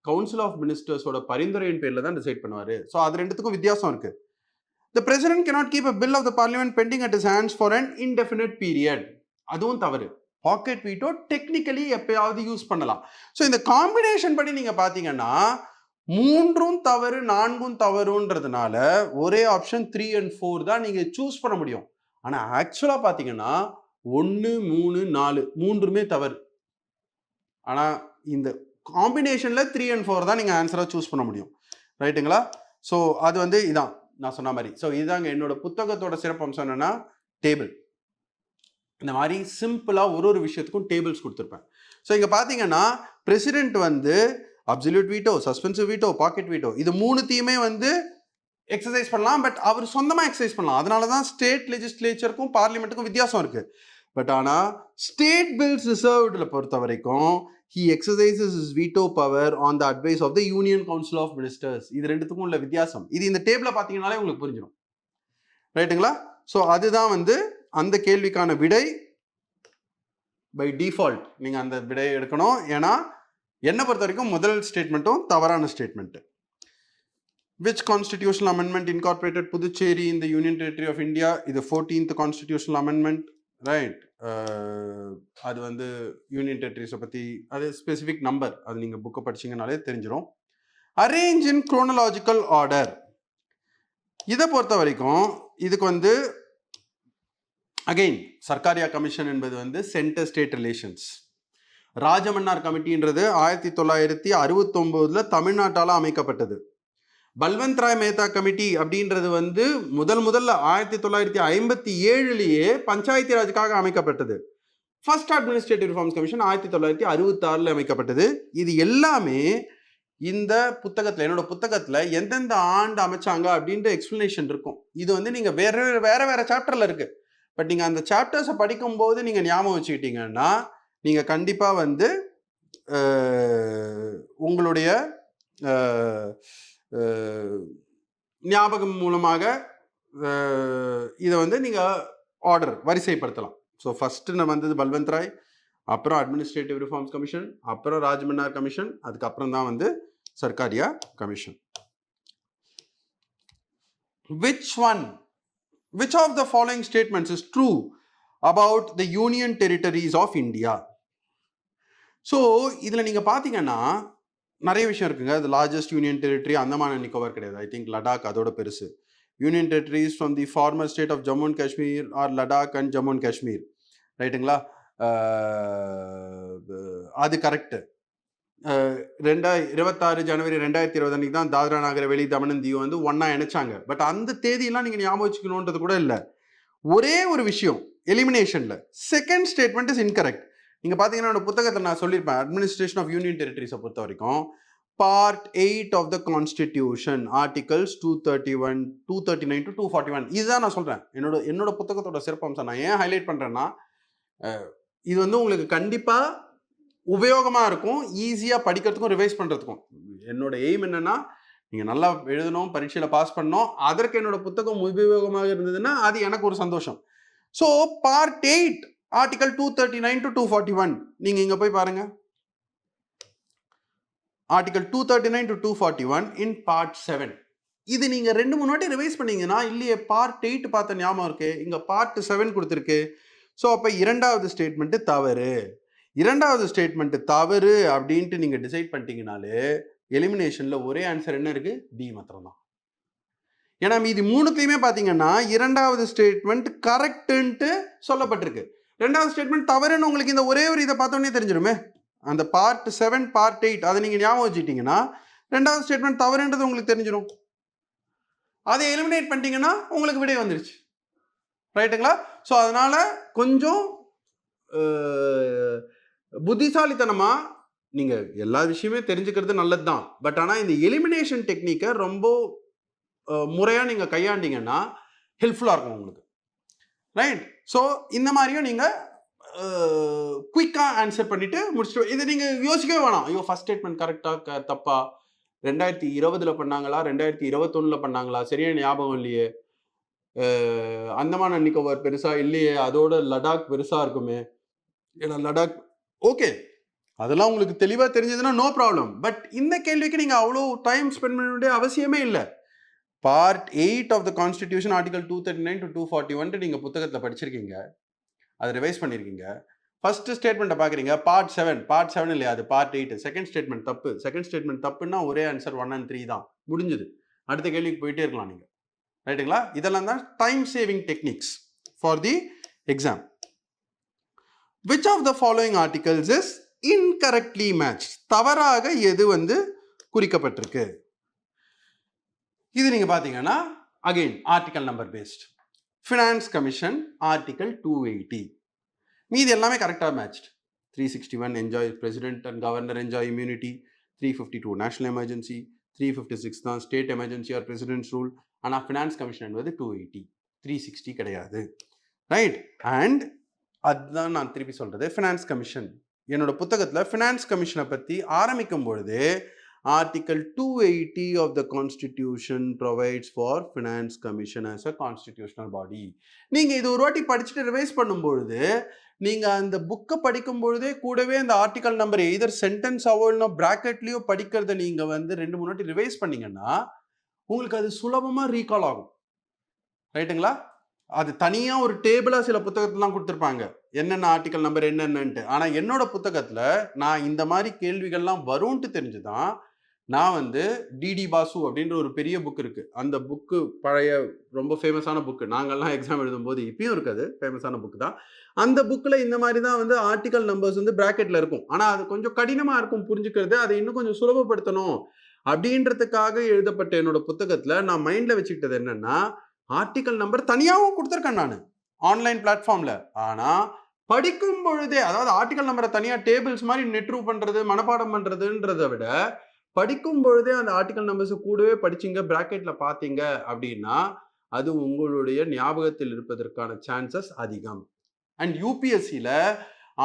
கவுன்சில் ஆஃப் மினிஸ்டர்ஸோட பரிந்துரையின் பேரில் தான் டிசைட் பண்ணுவார். ஸோ அது ரெண்டுத்துக்கும் வித்தியாசம் இருக்கு. The president cannot keep a bill of the parliament pending at his hands for an indefinite period. அதுவும் தவறு. பாக்கெட் வீட்டோ டெக்னிக்கலி எப்பயாவது யூஸ் பண்ணலாம். ஸோ இந்த காம்பினேஷன் படி நீங்க பாத்தீங்கன்னா 3ம் தவறு 4ம் தவறுன்றதுனால ஒரே ஆப்ஷன் 3 and 4 தான் நீங்க சூஸ் பண்ண முடியும். ஆனா ஆக்சுவலா பாத்தீங்கன்னா 1, 3, 4 மூன்றுமே தவறு. ஆனா இந்த காம்பினேஷன்ல 3 and 4 தான் நீங்க ஆன்சரா சூஸ் பண்ண முடியும். ரைட்டுங்களா? ஸோ அது வந்து இதான் நான் சொன்ன மாதிரி. ஸோ இதுதாங்க என்னோட புத்தகத்தோட சிறப்பம்சம். என்னன்னா டேபிள். இந்த மாதிரி சிம்பிளா ஒரு விஷயத்துக்கும் டேபிள்ஸ் கொடுத்துருப்பேன். ஸோ இங்க பாத்தீங்கன்னா பிரசிடென்ட் வந்து absolute veto, suspensive veto, pocket veto இது மூணுத்தையுமே வந்து எக்ஸசைஸ் பண்ணலாம். பட் அவர் சொந்தமா எக்ஸசைஸ் பண்ணலாம். அதனாலதான் ஸ்டேட் லெஜிஸ்லேச்சருக்கும் பார்லிமெண்ட்டுக்கும் வித்தியாசம் இருக்கு. பட் ஆனா ஸ்டேட் பில்ஸ் ரிசர்வ்ட்ல பொறுத்த வரைக்கும் he exercises his veto power on the advice of the Union Council of Ministers. இது ரெண்டுத்துக்கும் உள்ள வித்தியாசம். இது இந்த டேபிள பாத்தீங்கன்னாலே உங்களுக்கு புரிஞ்சிடும். ரைட்டுங்களா? ஸோ அதுதான் வந்து அந்த கேள்விக்கான விடை. பை டிஃபால்ட் நீங்க அந்த விடையை எடுக்கணும். ஏன்னா என்னை பொறுத்த வரைக்கும் முதல் ஸ்டேட்மெண்ட்டும் தவறான statement. Which constitutional amendment incorporated Puducherry in the Union Territory of India? இது 14th constitutional amendment. ரைட். அது வந்து யூனியன் டெரிட்டரிஸை பற்றி அது ஸ்பெசிஃபிக் நம்பர், அது நீங்கள் புக்கை படிச்சிங்கனாலே தெரிஞ்சிடும். அரேஞ்ச் இன் குரோனலாஜிக்கல் ஆர்டர். இதை பொறுத்த வரைக்கும் இதுக்கு வந்து அகெயின் சர்க்காரியா கமிஷன் என்பது வந்து சென்டர் ஸ்டேட் ரிலேஷன்ஸ். ராஜமன்னார் கமிட்டின்றது 1969 தமிழ்நாட்டால் அமைக்கப்பட்டது. பல்வந்த் ராய் மேத்தா கமிட்டி அப்படின்றது வந்து முதல்ல 1957 பஞ்சாயத்து ராஜுக்காக அமைக்கப்பட்டது. ஃபர்ஸ்ட் அட்மினிஸ்ட்ரேட்டிவ் ரிஃபார்ம்ஸ் கமிஷன் 1966 அமைக்கப்பட்டது. இது எல்லாமே இந்த புத்தகத்துல, என்னோட புத்தகத்துல எந்தெந்த ஆண்டு அமைச்சாங்க அப்படின்ற எக்ஸ்பிளனேஷன் இருக்கும். இது வந்து நீங்க வேற சாப்டர்ல இருக்கு. பட் நீங்க அந்த சாப்டர்ஸை படிக்கும் போது நீங்க ஞாபகம் வச்சுக்கிட்டீங்கன்னா நீங்க கண்டிப்பா வந்து உங்களுடைய ஞாபகம் மூலமாக இதை வந்து நீங்க ஆர்டர் வரிசைப்படுத்தலாம். ஸோ ஃபர்ஸ்ட் வந்தது பல்வந்த் ராய், அப்புறம் அட்மினிஸ்ட்ரேட்டிவ் ரிஃபார்ம்ஸ் கமிஷன், அப்புறம் ராஜ்மன்னார் கமிஷன், அதுக்கப்புறம் தான் வந்து Sarkaria commission. Which of the following statements is true about the union territories of India? So இதில் நீங்கள் பார்த்தீங்கன்னா நிறைய விஷயம் இருக்குங்க. அது largest union territory Andaman and Nicobar கிடையாது. ஐ திங்க் லடாக் அதோட பெருசு. Union territories from the former state of Jammu and Kashmir or Ladakh and Jammu and Kashmir, ரைட்டுங்களா? அது கரெக்டு. 26 ஜனவரி 2020 அன்னைக்கு தான் தாத்ரா நாகர் ஹவேலி தமன் அண்ட் தியூ வந்து ஒன்னா இணைச்சாங்க. பட் அந்த தேதியெல்லாம் நீங்கள் ஞாபகம் வச்சுக்கணுன்றது கூட இல்லை. ஒரே ஒரு விஷயம் எலிமினேஷனில் செகண்ட் ஸ்டேட்மெண்ட் இஸ் இன்கரெக்ட். நீங்கள் பார்த்தீங்கன்னா என்னோட புத்தகத்தில் நான் சொல்லியிருப்பேன், அட்மினிஸ்ட்ரேஷன் ஆஃப் யூனியன் டெரிட்டரிஸை பொறுத்த வரைக்கும் part 8 of the constitution articles 239 to 241. இதுதான் நான் சொல்கிறேன். என்னோட புத்தகத்தோட சிறப்பம்சம். நான் ஏன் ஹைலைட் பண்ணுறேன்னா, இது வந்து உங்களுக்கு கண்டிப்பாக உபயோகமாக இருக்கும், ஈஸியாக படிக்கிறதுக்கும் ரிவைஸ் பண்ணுறதுக்கும். என்னோட எய்ம் என்னன்னா, நீங்கள் நல்லா எழுதணும், பரீட்சையில் பாஸ் பண்ணணும். அதற்கு என்னோட புத்தகம் உபயோகமாக இருந்ததுன்னா அது எனக்கு ஒரு சந்தோஷம். ஸோ பார்ட் 8 ஆர்டிகல் 239 to 241 நீங்கள் இங்கே போய் பாருங்க. Article 239 to 241 in part 7. இது நீங்கள் 2-3 வாட்டி ரிவைஸ் பண்ணீங்கன்னா, இல்லையே பார்ட் 8 பார்த்த ஞாபகம் இருக்கு, இங்கே பார்ட் 7 கொடுத்துருக்கு. ஸோ அப்போ இரண்டாவது ஸ்டேட்மெண்ட்டு தவறு. இரண்டாவது ஸ்டேட்மெண்ட் தவறு அப்படின்ட்டு நீங்க டிசைட் பண்ணிட்டீங்கனாலே எலிமினேஷன்ல ஒரே ஆன்சர் என்ன இருக்கு? டி மாத்திரம் தான். ஏன்னா மீதி மூணுத்தையுமே பாத்தீங்கன்னா இரண்டாவது ஸ்டேட்மெண்ட் கரெக்ட்ன்ட்டு சொல்லப்பட்டிருக்கு, ரெண்டாவது ஸ்டேட்மெண்ட் தவறுன்னு உங்களுக்கு இந்த ஒரே ஒரு இதை பார்த்தோன்னே தெரிஞ்சிருமே. அந்த பார்ட் 7 பார்ட் 8 அதை நீங்க ஞாபகம் வச்சுட்டீங்கன்னா ரெண்டாவது ஸ்டேட்மெண்ட் தவறுன்றது உங்களுக்கு தெரிஞ்சிடும். அதை எலிமினேட் பண்ணிட்டீங்கன்னா உங்களுக்கு விடை வந்துருச்சு, ரைட்டுங்களா? ஸோ அதனால கொஞ்சம் புத்திசாலித்தனமா நீங்க எல்லா விஷயமே தெரிஞ்சுக்கிறது நல்லது தான். பட் ஆனால் இந்த எலிமினேஷன் டெக்னிக்கை ரொம்ப முறையாக நீங்க கையாண்டீங்கன்னா ஹெல்ப்ஃபுல்லாக இருக்கும் உங்களுக்கு, ரைட்? ஸோ இந்த மாதிரியும் நீங்க குயிக்காக ஆன்சர் பண்ணிட்டு முடிச்சுட்டு இதை நீங்க யோசிக்கவே வேணாம். ஐயோ ஃபர்ஸ்ட் ஸ்டேட்மெண்ட் கரெக்டா தப்பா, 2020 பண்ணாங்களா 2021 பண்ணாங்களா, சரியான ஞாபகம் இல்லையே, அந்தமான் அண்ட் நிக்கோபார் பெருசா இல்லையே, அதோட லடாக் பெருசா இருக்குமே, ஏன்னா லடாக் ஓகே அதெல்லாம் உங்களுக்கு தெளிவாக தெரிஞ்சதுன்னா நோ ப்ராப்ளம். பட் இந்த கேள்விக்கு நீங்கள் அவ்வளோ டைம் ஸ்பெண்ட் பண்ண வேண்டிய அவசியமே இல்லை. Part 8 of the constitution article 239 to 241 நீங்கள் புத்தகத்தில் படிச்சிருக்கீங்க, அதை ரிவைஸ் பண்ணியிருக்கீங்க. ஃபர்ஸ்ட் ஸ்டேட்மெண்ட்டை பார்க்குறீங்க, பார்ட் 7 இல்லையா, அது பார்ட் 8. செகண்ட் ஸ்டேட்மெண்ட் தப்பு. செகண்ட் ஸ்டேட்மெண்ட் தப்புன்னா ஒரே ஆன்சர் 1 and 3 தான், முடிஞ்சுது. அடுத்த கேள்விக்கு போயிட்டே இருக்கலாம் நீங்கள், ரைட்டுங்களா? இதெல்லாம் தான் time saving techniques for the exam. Which of the following articles is incorrectly matched? தவறாக எது வந்து குறிக்கப்பட்டிருக்கு? இது நீங்க பாத்தீங்கன்னா அகைன் ஆர்டிகல் நம்பர் பேஸ்ட். Finance commission article 280. மீது எல்லாமே கரெக்டா matched. 361 enjoy president and governor enjoy immunity, 352 national emergency, 356 தான் state emergency or president's rule. ஆனால் ஃபினான்ஸ் கமிஷன் என்பது 280, 360 கிடையாது, ரைட்? அண்ட் அதுதான் நான் திருப்பி சொல்றது, ஃபினான்ஸ் கமிஷன். என்னோட புத்தகத்தில் ஃபினான்ஸ் கமிஷனை பற்றி ஆரம்பிக்கும் பொழுது article 280 of the constitution provides for finance commission as a constitutional body. நீங்கள் இது ஒரு வாட்டி படிச்சுட்டு ரிவைஸ் பண்ணும்பொழுது நீங்கள் அந்த புக்கை படிக்கும் பொழுதே கூடவே அந்த ஆர்டிகல் நம்பர் எதர் சென்டென்ஸ் அவ்வளோ ப்ராக்கெட்லேயோ படிக்கிறத நீங்கள் வந்து 2-3 வாட்டி ரிவைஸ் பண்ணீங்கன்னா உங்களுக்கு அது சுலபமாக ரீகால் ஆகும், ரைட்டுங்களா? அது தனியாக ஒரு டேபிளாக சில புத்தகத்துலாம் கொடுத்துருப்பாங்க, என்னென்ன ஆர்டிக்கல் நம்பர் என்னென்னன்ட்டு. ஆனால் என்னோட புத்தகத்தில் நான் இந்த மாதிரி கேள்விகள்லாம் வரும்ன்ட்டு தெரிஞ்சுதான் நான் வந்து டிடி பாசு அப்படின்ற ஒரு பெரிய புக் இருக்குது. அந்த புக்கு பழைய ரொம்ப ஃபேமஸான புக்கு, நாங்கள்லாம் எக்ஸாம் எழுதும்போது இப்பயும் இருக்காது, ஃபேமஸான புக்கு தான். அந்த புக்கில் இந்த மாதிரி தான் வந்து ஆர்டிக்கல் நம்பர்ஸ் வந்து ப்ராக்கெட்டில் இருக்கும். ஆனால் அது கொஞ்சம் கடினமாக இருக்கும் புரிஞ்சுக்கிறது, அதை இன்னும் கொஞ்சம் சுலபப்படுத்தணும் அப்படின்றதுக்காக எழுதப்பட்ட என்னோட புத்தகத்தில் நான் மைண்டில் வச்சுக்கிட்டது என்னென்னா, ஆர்டிக்கல் நம்பர் தனியாகவும் கொடுத்துருக்கேன் நான் ஆன்லைன் பிளாட்ஃபார்ம்ல. ஆனா படிக்கும் பொழுதே, அதாவது ஆர்டிகல் நம்பரை தனியா டேபிள்ஸ் மாதிரி நெட்ரூ பண்றது மனப்பாடம் பண்றதுன்றதை விட படிக்கும் பொழுதே அந்த ஆர்டிகல் நம்பர்ஸ் கூடவே படிச்சீங்க, பிராக்கெட்ல பாத்தீங்க அப்படின்னா அது உங்களுடைய ஞாபகத்தில் இருப்பதற்கான சான்சஸ் அதிகம். அண்ட் யூபிஎஸ்சியில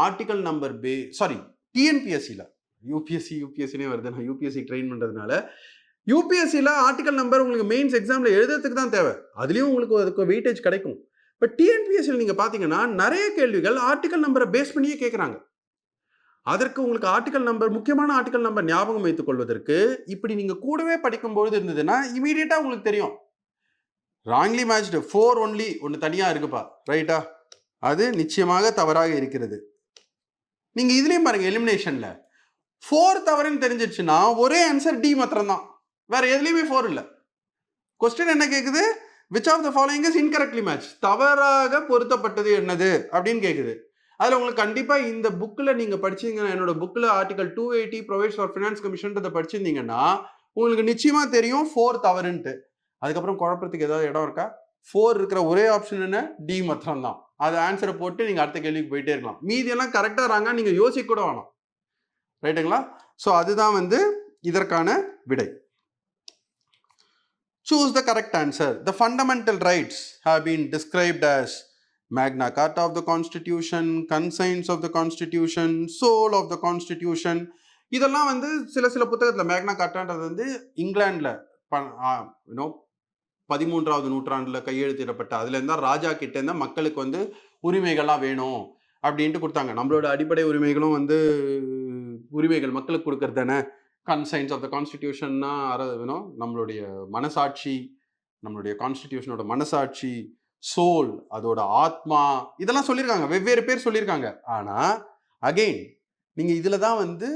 ஆர்டிகல் நம்பர் டிஎன்பிஎஸ்சியில யூபிஎஸ்சினே வருது, நான் யூபிஎஸ்சி ட்ரெயின் பண்றதுனால யூபிஎஸ்சியில் ஆர்டிகல் நம்பர் உங்களுக்கு மெயின்ஸ் எக்ஸாமில் எழுதுறதுக்கு தான் தேவை, அதுலேயும் உங்களுக்கு அதுக்கு வெயிட்டேஜ் கிடைக்கும். பட் டிஎன்பிஎஸ்சியில் நீங்கள் பார்த்தீங்கன்னா நிறைய கேள்விகள் ஆர்டிகல் நம்பரை பேஸ் பண்ணியே கேட்குறாங்க. அதற்கு உங்களுக்கு ஆர்டிகல் நம்பர், முக்கியமான ஆர்டிகல் நம்பர் ஞாபகம் வைத்துக் கொள்வதற்கு இப்படி நீங்க கூடவே படிக்கும்பொழுது இருந்ததுன்னா இமீடியட்டா உங்களுக்கு தெரியும். ராங்லி மேட்ச்டு 4 ஒன்லி ஒன்று தனியா இருக்குப்பா, ரைட்டா? அது நிச்சயமாக தவறாக இருக்கிறது. நீங்க இதுலயும் பாருங்க, எலிமினேஷன்ல 4 தவறுன்னு தெரிஞ்சிருச்சுன்னா ஒரே ஆன்சர் டி மாத்திரம் தான், வேற எதுலயுமே 4 இல்ல. கொஸ்டின் என்ன கேக்குது? Which of the following is incorrectly match, தவறாக பொருத்தப்பட்டது என்னது அப்படின்னு கேக்குது. அதுல உங்களுக்கு கண்டிப்பா இந்த புக்ல நீங்க படிச்சீங்கன்னா, என்னோட புக்ல article 280 provides for finance commission படிச்சிருந்தீங்கன்னா உங்களுக்கு நிச்சயமா தெரியும் 4 தவறுன்ட்டு. அதுக்கப்புறம் குழப்பத்துக்கு ஏதாவது இடம் இருக்கா? 4 இருக்கிற ஒரே ஆப்ஷன் என்ன? டி மாத்திரம் தான். அது ஆன்சரை போட்டு நீங்க அடுத்த கேள்விக்கு போயிட்டே இருக்கலாம். மீதி எல்லாம் கரெக்டா ராங்க நீங்க யோசிக்க கூட வேணாம், ரைட்டுங்களா? ஸோ அதுதான் வந்து இதற்கான விடை. Choose the correct answer. The fundamental rights have been described as Magna Carta of the Constitution, Conscience of the Constitution, Soul of the Constitution. இதெல்லாம் வந்து சில புத்தகத்தில் மேக்னா கார்ட்டான்றது வந்து இங்கிலாந்துல 13வது நூற்றாண்டுல கையெழுத்திடப்பட்ட, அதுல இருந்தா ராஜா கிட்ட இருந்தா மக்களுக்கு வந்து உரிமைகள்லாம் வேணும் அப்படின்ட்டு கொடுத்தாங்க. நம்மளோட அடிப்படை உரிமைகளும் வந்து உரிமைகள் மக்களுக்கு கொடுக்கறது தானே. கன்சைன்ஸ் ஆஃப் த கான்ஸ்டிடியூஷன்னா நம்மளுடைய மனசாட்சி, நம்மளுடைய கான்ஸ்டிடியூஷனோட மனசாட்சி, சோல், அதோட ஆத்மா, இதெல்லாம் சொல்லியிருக்காங்க, வெவ்வேறு பேர் சொல்லியிருக்காங்க. ஆனா அகெயின் நீங்க இதுல தான் வந்து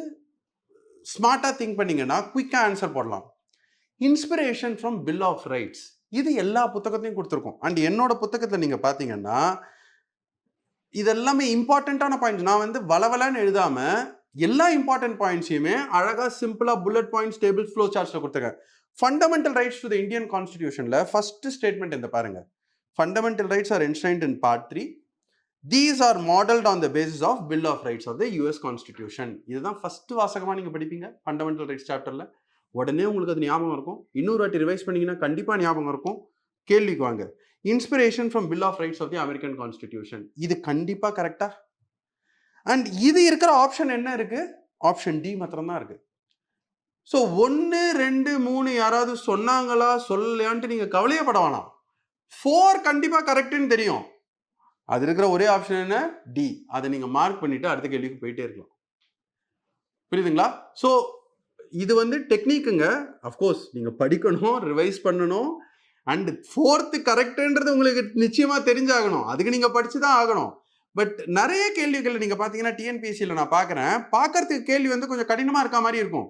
ஸ்மார்ட்டா திங்க் பண்ணீங்கன்னா குயிக்கா ஆன்சர் போடலாம். Inspiration from bill of rights, இது எல்லா புத்தகத்தையும் கொடுத்துருக்கோம். அண்ட் என்னோட புத்தகத்தில் நீங்க பாத்தீங்கன்னா இதெல்லாமே இம்பார்ட்டன்டான பாயிண்ட்ஸ். நான் வந்து வளவலன்னு எழுதாம எல்லா இம்பார்ட்டன்ட் பாயிண்ட்ஸையுமே அழகா சிம்பிளா புல்லட் பாயிண்ட்ஸ், டேபிள்ஸ், ஃப்ளோ சார்ட்ஸ்ல கொடுத்துருக்கேன். Fundamental rights to the Indian கான்ஸ்டிடியூஷன்ல ஃபர்ஸ்ட் ஸ்டேட்மெண்ட் இந்த பாருங்க. Fundamental rights are enshrined in part 3. These are modeled on the basis of Bill of Rights of the US Constitution. இதுதான் ஃபர்ஸ்ட் வாசகமா நீங்க படிப்பீங்க ஃபண்டமெண்டல் ரைட்ஸ் சாப்டர்ல. உடனே உங்களுக்கு அது ஞாபகம் இருக்கும். இன்னொரு வாட்டி ரிவைஸ் பண்ணீங்கன்னா கண்டிப்பா ஞாபகம் இருக்கும். கேள்விக்கு வாங்க. Inspiration from bill of rights of the American constitution, இது கண்டிப்பா கரெக்டா? அண்ட் இது இருக்கிற ஆப்ஷன் என்ன இருக்கு? ஆப்ஷன் டி மாத்திரம் தான் இருக்கு. ஸோ 1, 2, 3 யாராவது சொன்னாங்களா சொல்லலையான்ட்டு நீங்க கவலையப்பட வேணாம். 4 கண்டிப்பா கரெக்ட்னு தெரியும். அது இருக்கிற ஒரே ஆப்ஷன் என்ன? டி. அதை நீங்க மார்க் பண்ணிட்டு அடுத்த கேள்விக்கு போயிட்டே இருக்கலாம். புரியுதுங்களா? ஸோ இது வந்து டெக்னிக்குங்க. அஃப்கோர்ஸ் நீங்க படிக்கணும், ரிவைஸ் பண்ணணும். அண்ட் 4th கரெக்ட்ன்றது உங்களுக்கு நிச்சயமா தெரிஞ்சாகணும். அதுக்கு நீங்க படிச்சுதான் ஆகணும். பட் நிறைய கேள்விகள் நீங்க பாத்தீங்கன்னா டிஎன்பிஎஸ்சியில் நான் பார்க்குறேன், பார்க்கறதுக்கு கேள்வி வந்து கொஞ்சம் கடினமா இருக்க மாதிரி இருக்கும்.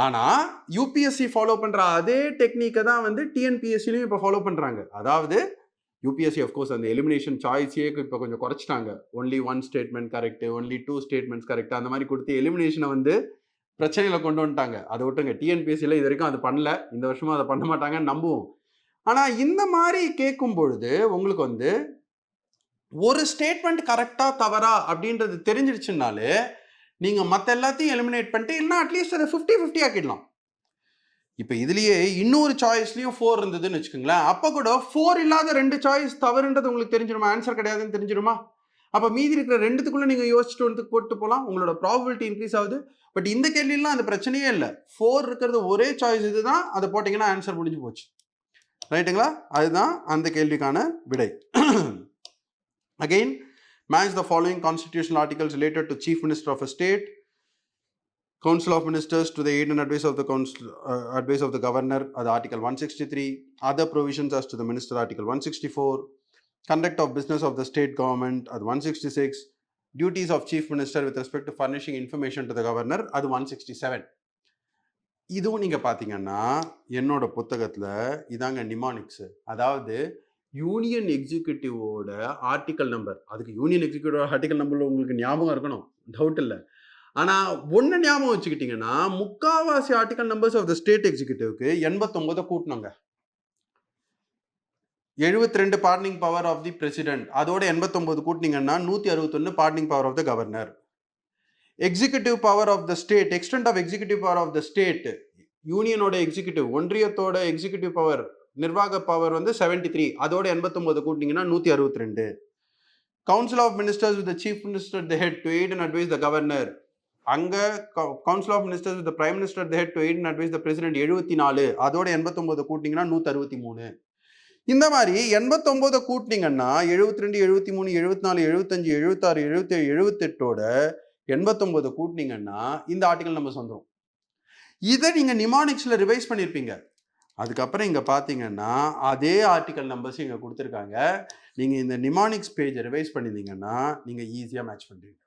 ஆனா யூபிஎஸ்சி ஃபாலோ பண்ற அதே டெக்னிக்கை தான் வந்து டிஎன்பிஎஸ்சிலையும் இப்போ ஃபாலோ பண்றாங்க. அதாவது யூபிஎஸ்சி அஃப்கோர்ஸ் அந்த எலிமினேஷன் சாய்ஸையே இப்போ கொஞ்சம் குறைச்சிட்டாங்க. Only 1 statement correct, only 2 statements correct, அந்த மாதிரி கொடுத்து எலிமினேஷனை வந்து பிரச்சனையில கொண்டு வந்துட்டாங்க. அதை விட்டுருங்க, டிஎன்பிஎஸ்சியில் இது வரைக்கும் அது பண்ணல, இந்த வருஷமும் அதை பண்ண மாட்டாங்கன்னு நம்புவோம். ஆனா இந்த மாதிரி கேட்கும் பொழுது உங்களுக்கு வந்து ஒரு ஸ்டேட்மெண்ட் கரெக்டா தவறா அப்படின்றது தெரிஞ்சிருச்சுனாலே நீங்க மற்ற எல்லாத்தையும் எலிமினேட் பண்ணிட்டு இல்லைன்னா அட்லீஸ்ட் அதை 50-50 ஆக்கிடலாம். இப்போ இதுலயே இன்னொரு சாய்ஸ்லயும் 4 இருந்ததுன்னு வச்சுக்கோங்களேன், அப்ப கூட 4 இல்லாத 2 சாய்ஸ் தவறுன்றது உங்களுக்கு தெரிஞ்சிருமா? ஆன்சர் கிடையாதுன்னு தெரிஞ்சிருமா? அப்ப மீதி இருக்கிற 2த்துக்குள்ள நீங்க யோசிச்சுட்டு வந்து போட்டு போகலாம், உங்களோட ப்ராபபிலிட்டி இன்க்ரீஸ் ஆகுது. பட் இந்த கேள்வியெல்லாம் அந்த பிரச்சனையே இல்லை. 4 இருக்கிறது ஒரே சாய்ஸ் இதுதான், அதை போட்டீங்கன்னா ஆன்சர் முடிஞ்சு போச்சு, ரைட்டுங்களா? அதுதான் அந்த கேள்விக்கான விடை. Again, match the following constitutional articles related to Chief Minister of a state, Council of Ministers to the aid and advice of the advice of the Governor, Article 163, other provisions as to the Minister, Article 164, conduct of business of the state government, 166, duties of Chief Minister with respect to furnishing information to the Governor, 167. இதுவும் நீங்க பாத்தீங்கன்னா என்னோட புத்தகத்துல இதாங்க நிமானிக்ஸ். அதாவது யூனியன் எக்ஸிக்யூட்டிவோட ஆர்டிகல் நம்பர், அதுக்கு யூனியன் எக்ஸிக்யூட்டிவ் ஆர்டிகல் நம்பர் உங்களுக்கு ஞாபகம் இருக்கணும், டவுட் இல்லை. ஆனா ஒன்னு ஞாபகம் வச்சுக்கிட்டீங்கன்னா முக்காவாசி article numbers of the state எக்ஸிக்யூட்டிவ்க்கு 89 கூட்டணுங்க. 72 pardoning power of the president, அதோட 89 கூட்டினீங்கன்னா 161 pardoning power of the governor. Executive power of the state, extent of executive power of the state, யூனியனோட எக்ஸிக்யூட்டிவ், ஒன்றியத்தோட எக்ஸிக்யூட்டிவ் பவர், நிர்வாக பவர் வந்து 73, அதோட 89 கூட்டினீங்கன்னா 162. Council of ministers with chief minister the head to aid and advise the governor, அங்க council of ministers with prime minister the head to aid and advise the president 74, அதோட 89 கூட்டினீங்கன்னா 163. இந்த மாதிரி 89 கூட்டினீங்கன்னா 72, 73, 74, 75, 76, 77, 78ஓட 89 கூட்டினீங்கன்னா இந்த ஆர்டிகல் நம்பர்ஸ் வந்துடும். இதை நீங்கள் நிமானிக்ஸில் ரிவைஸ் பண்ணியிருப்பீங்க. அதுக்கப்புறம் இங்கே பார்த்தீங்கன்னா அதே ஆர்டிகல் நம்பர்ஸ் இங்கே கொடுத்துருக்காங்க. நீங்கள் இந்த நிமானிக்ஸ் பேஜை ரிவைஸ் பண்ணியிருந்தீங்கன்னா நீங்கள் ஈஸியாக மேட்ச் பண்ணுறீங்க.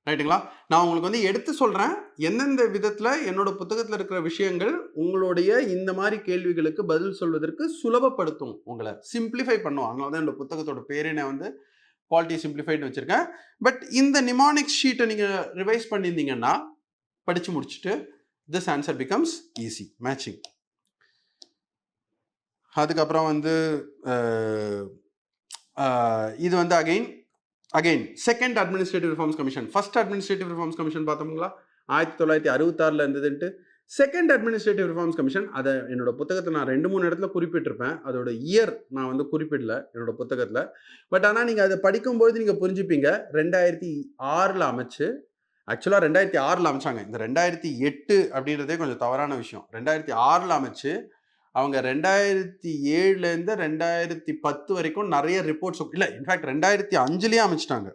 ரைட்டுங்களா? நான் உங்களுக்கு வந்து எடுத்து சொல்கிறேன் எந்தெந்த விதத்தில் என்னோட புத்தகத்தில் இருக்கிற விஷயங்கள் உங்களுடைய இந்த மாதிரி கேள்விகளுக்கு பதில் சொல்வதற்கு சுலபப்படுத்தும், உங்களை சிம்பிளிஃபை பண்ணும். அதனால தான் என்னோட புத்தகத்தோட பேரே நான் வந்து பாலிட்டி சிம்பிளிஃபைட்னு வச்சுருக்கேன். பட் இந்த நிமானிக்ஸ் ஷீட்டை நீங்கள் ரிவைஸ் பண்ணியிருந்தீங்கன்னா படித்து முடிச்சுட்டு this answer becomes easy matching. அதுக்கப்புறம் வந்து இது வந்து again second administrative reforms commission. First administrative reforms commission பார்த்தோம்ங்களா 1966 இருந்ததுன்ட்டு. செகண்ட் அட்மினிஸ்ட்ரேட்டிவ் ரிஃபார்ம்ஸ் கமிஷன், அதை என்னோட புத்தகத்தை நான் 2-3 இடத்துல குறிப்பிட்டிருப்பேன். அதோட இயர் நான் வந்து குறிப்பிடல என்னோட புத்தகத்தில். பட் ஆனால் நீங்கள் அதை படிக்கும்போது நீங்கள் புரிஞ்சுப்பீங்க. 2006 அமைச்சு, ஆக்சுவலாக 2006 அமைச்சாங்க. இந்த 2008 அப்படின்றதே கொஞ்சம் தவறான விஷயம். 2006 அமைச்சு அவங்க 2007 2010 வரைக்கும் நிறைய ரிப்போர்ட்ஸ், இல்லை இன்ஃபேக்ட் 2005 அமைச்சிட்டாங்க.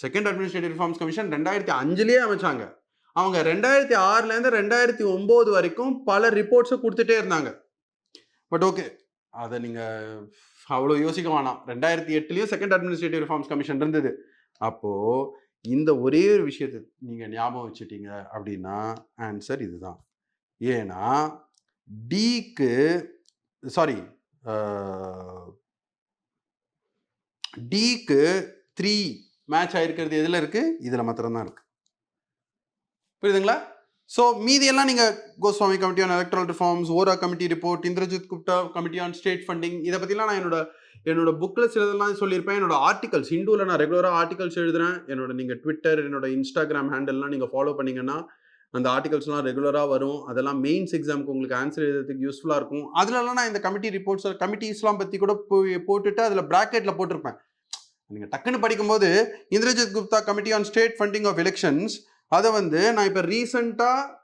செகண்ட் அட்மினிஸ்ட்ரேட்டிவ் ரிஃபார்ம்ஸ் கமிஷன் 2005 அமைச்சாங்க. அவங்க 2006 2009 வரைக்கும் பல ரிப்போர்ட்ஸை கொடுத்துட்டே இருந்தாங்க. பட் ஓகே, அதை நீங்கள் அவ்வளோ யோசிக்க வேணாம். 2008 செகண்ட் அட்மினிஸ்ட்ரேட்டிவ் ரிஃபார்ம்ஸ் கமிஷன் இருந்தது. அப்போது இந்த ஒரே ஒரு விஷயத்தை நீங்கள் ஞாபகம் வச்சுட்டீங்க அப்படின்னா ஆன்சர் இதுதான். ஏன்னா டிக்கு டிக்கு 3 மேட்ச் ஆயிருக்கிறது எதில் இருக்கு? இதில் மாத்திரம்தான் இருக்கு. புரியுதுங்களா? ஸோ மீதியெல்லாம் நீங்கள் Goswami committee on electoral reforms, Vohra committee report, Indrajit Gupta committee on state funding, இதை பற்றிலாம் நான் என்னோட புக்கில் சிலதெல்லாம் சொல்லியிருப்பேன். என்னோட ஆர்டிகல்ஸ் ஹிந்துவில் நான் ரெகுலராக ஆர்டிகல்ஸ் எழுதுறேன். என்னோட நீங்கள் ட்விட்டர், என்னோட இன்ஸ்டாகிராம் ஹேண்டல்லாம் நீங்கள் ஃபாலோ பண்ணிங்கன்னா அந்த ஆர்டிகல்ஸ்லாம் ரெகுலராக வரும். அதெல்லாம் மெயின்ஸ் எக்ஸாமுக்கு உங்களுக்கு ஆன்சர் எழுதுறதுக்கு யூஸ்ஃபுல்லாக இருக்கும். அதுலலாம் நான் இந்த கமிட்டி ரிப்போர்ட்ஸ் கமிட்டிஸ்லாம் பற்றி கூட போட்டுட்டு அதில் ப்ராக்கெட்டில் போட்டிருப்பேன். நீங்கள் டக்குன்னு படிக்கும்போது Indrajit Gupta committee on state funding of elections, அதை வந்து நான் இப்போ ரீசெண்டாக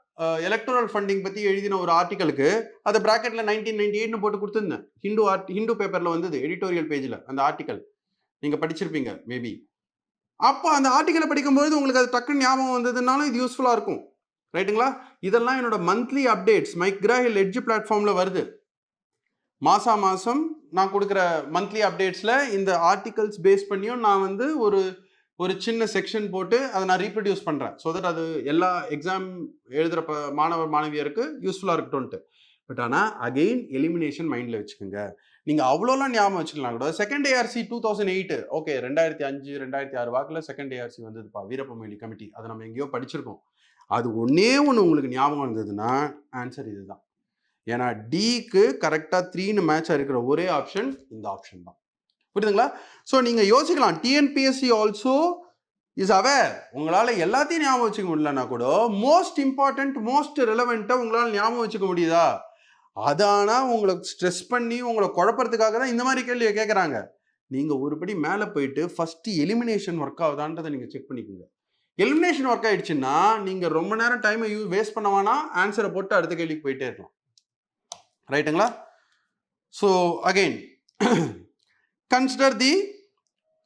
எலக்ட்ரல் ஃபண்டிங் பற்றி எழுதின ஒரு ஆர்டிக்கலுக்கு அதை ப்ராக்கெட்டில் 1998 போட்டு கொடுத்துருந்தேன். ஹிந்து பேப்பரில் வந்தது, எடிட்டோரியல் பேஜில் அந்த ஆர்டிக்கல் நீங்கள் படிச்சிருப்பீங்க மேபி. அப்போ அந்த ஆர்டிக்கலை படிக்கும்போது உங்களுக்கு அது டக்குன்னு ஞாபகம் வந்ததுனாலும் இது யூஸ்ஃபுல்லாக இருக்கும். ரைட்டுங்களா? இதெல்லாம் என்னோட மந்த்லி அப்டேட்ஸ் மைக்ராஹில் எட்ஜ் பிளாட்ஃபார்மில் வருது. மாதம் நான் கொடுக்குற மந்த்லி அப்டேட்ஸில் இந்த ஆர்டிகல்ஸ் பேஸ் பண்ணியும் நான் வந்து ஒரு சின்ன செக்ஷன் போட்டு அதை நான் ரீப்ரொடியூஸ் பண்ணுறேன். ஸோ தட் அது எல்லா எக்ஸாம் எழுதுகிற மாணவர் மாணவியருக்கு யூஸ்ஃபுல்லாக இருக்கட்டும்ன்ட்டு. பட் ஆனால் அகெயின் எலிமினேஷன் மைண்டில் வச்சுக்கோங்க. நீங்கள் அவ்வளோலாம் ஞாபகம் வச்சுக்கலாம் கூட. செகண்ட் ஏஆர்சி 2008, ஓகே 2005 2006 வாக்கில் செகண்ட் ஏஆர்சி வந்ததுப்பா, வீரப்ப மொய்லி கமிட்டி. அதை நம்ம எங்கேயோ படிச்சிருக்கோம். அது ஒன்றே ஒன்று உங்களுக்கு ஞாபகம் இருந்ததுன்னா ஆன்சர் இதுதான். ஏன்னா டிக்கு கரெக்டாக 3ன்னு மேட்சாக இருக்கிற ஒரே ஆப்ஷன் இந்த ஆப்ஷன் தான். புரியுதுங்களா? ஸோ நீங்கள் யோசிக்கலாம், டிஎன்பிஎஸ்சி ஆல்சோ இஸ் அவேர். உங்களால் எல்லாத்தையும் ஞாபகம் வச்சுக்க முடியலன்னா கூட மோஸ்ட் இம்பார்ட்டன்ட் மோஸ்ட் ரெலவெண்ட்டாக உங்களால் ஞாபகம் வச்சுக்க முடியுதா? அதானா உங்களை ஸ்ட்ரெஸ் பண்ணி உங்களை குழப்பறதுக்காக தான் இந்த மாதிரி கேள்வியை கேட்குறாங்க. நீங்கள் ஒருபடி மேலே போயிட்டு ஃபஸ்ட்டு எலிமினேஷன் ஒர்க் ஆகுதான்றதை நீங்கள் செக் பண்ணிக்கோங்க. எலிமினேஷன் ஒர்க் ஆயிடுச்சுன்னா நீங்கள் ரொம்ப நேரம் டைமை வேஸ்ட் பண்ண வேணாம், ஆன்சரை போட்டு அடுத்த கேள்விக்கு போயிட்டே இருக்கலாம். ரைட்டுங்களா? So again consider the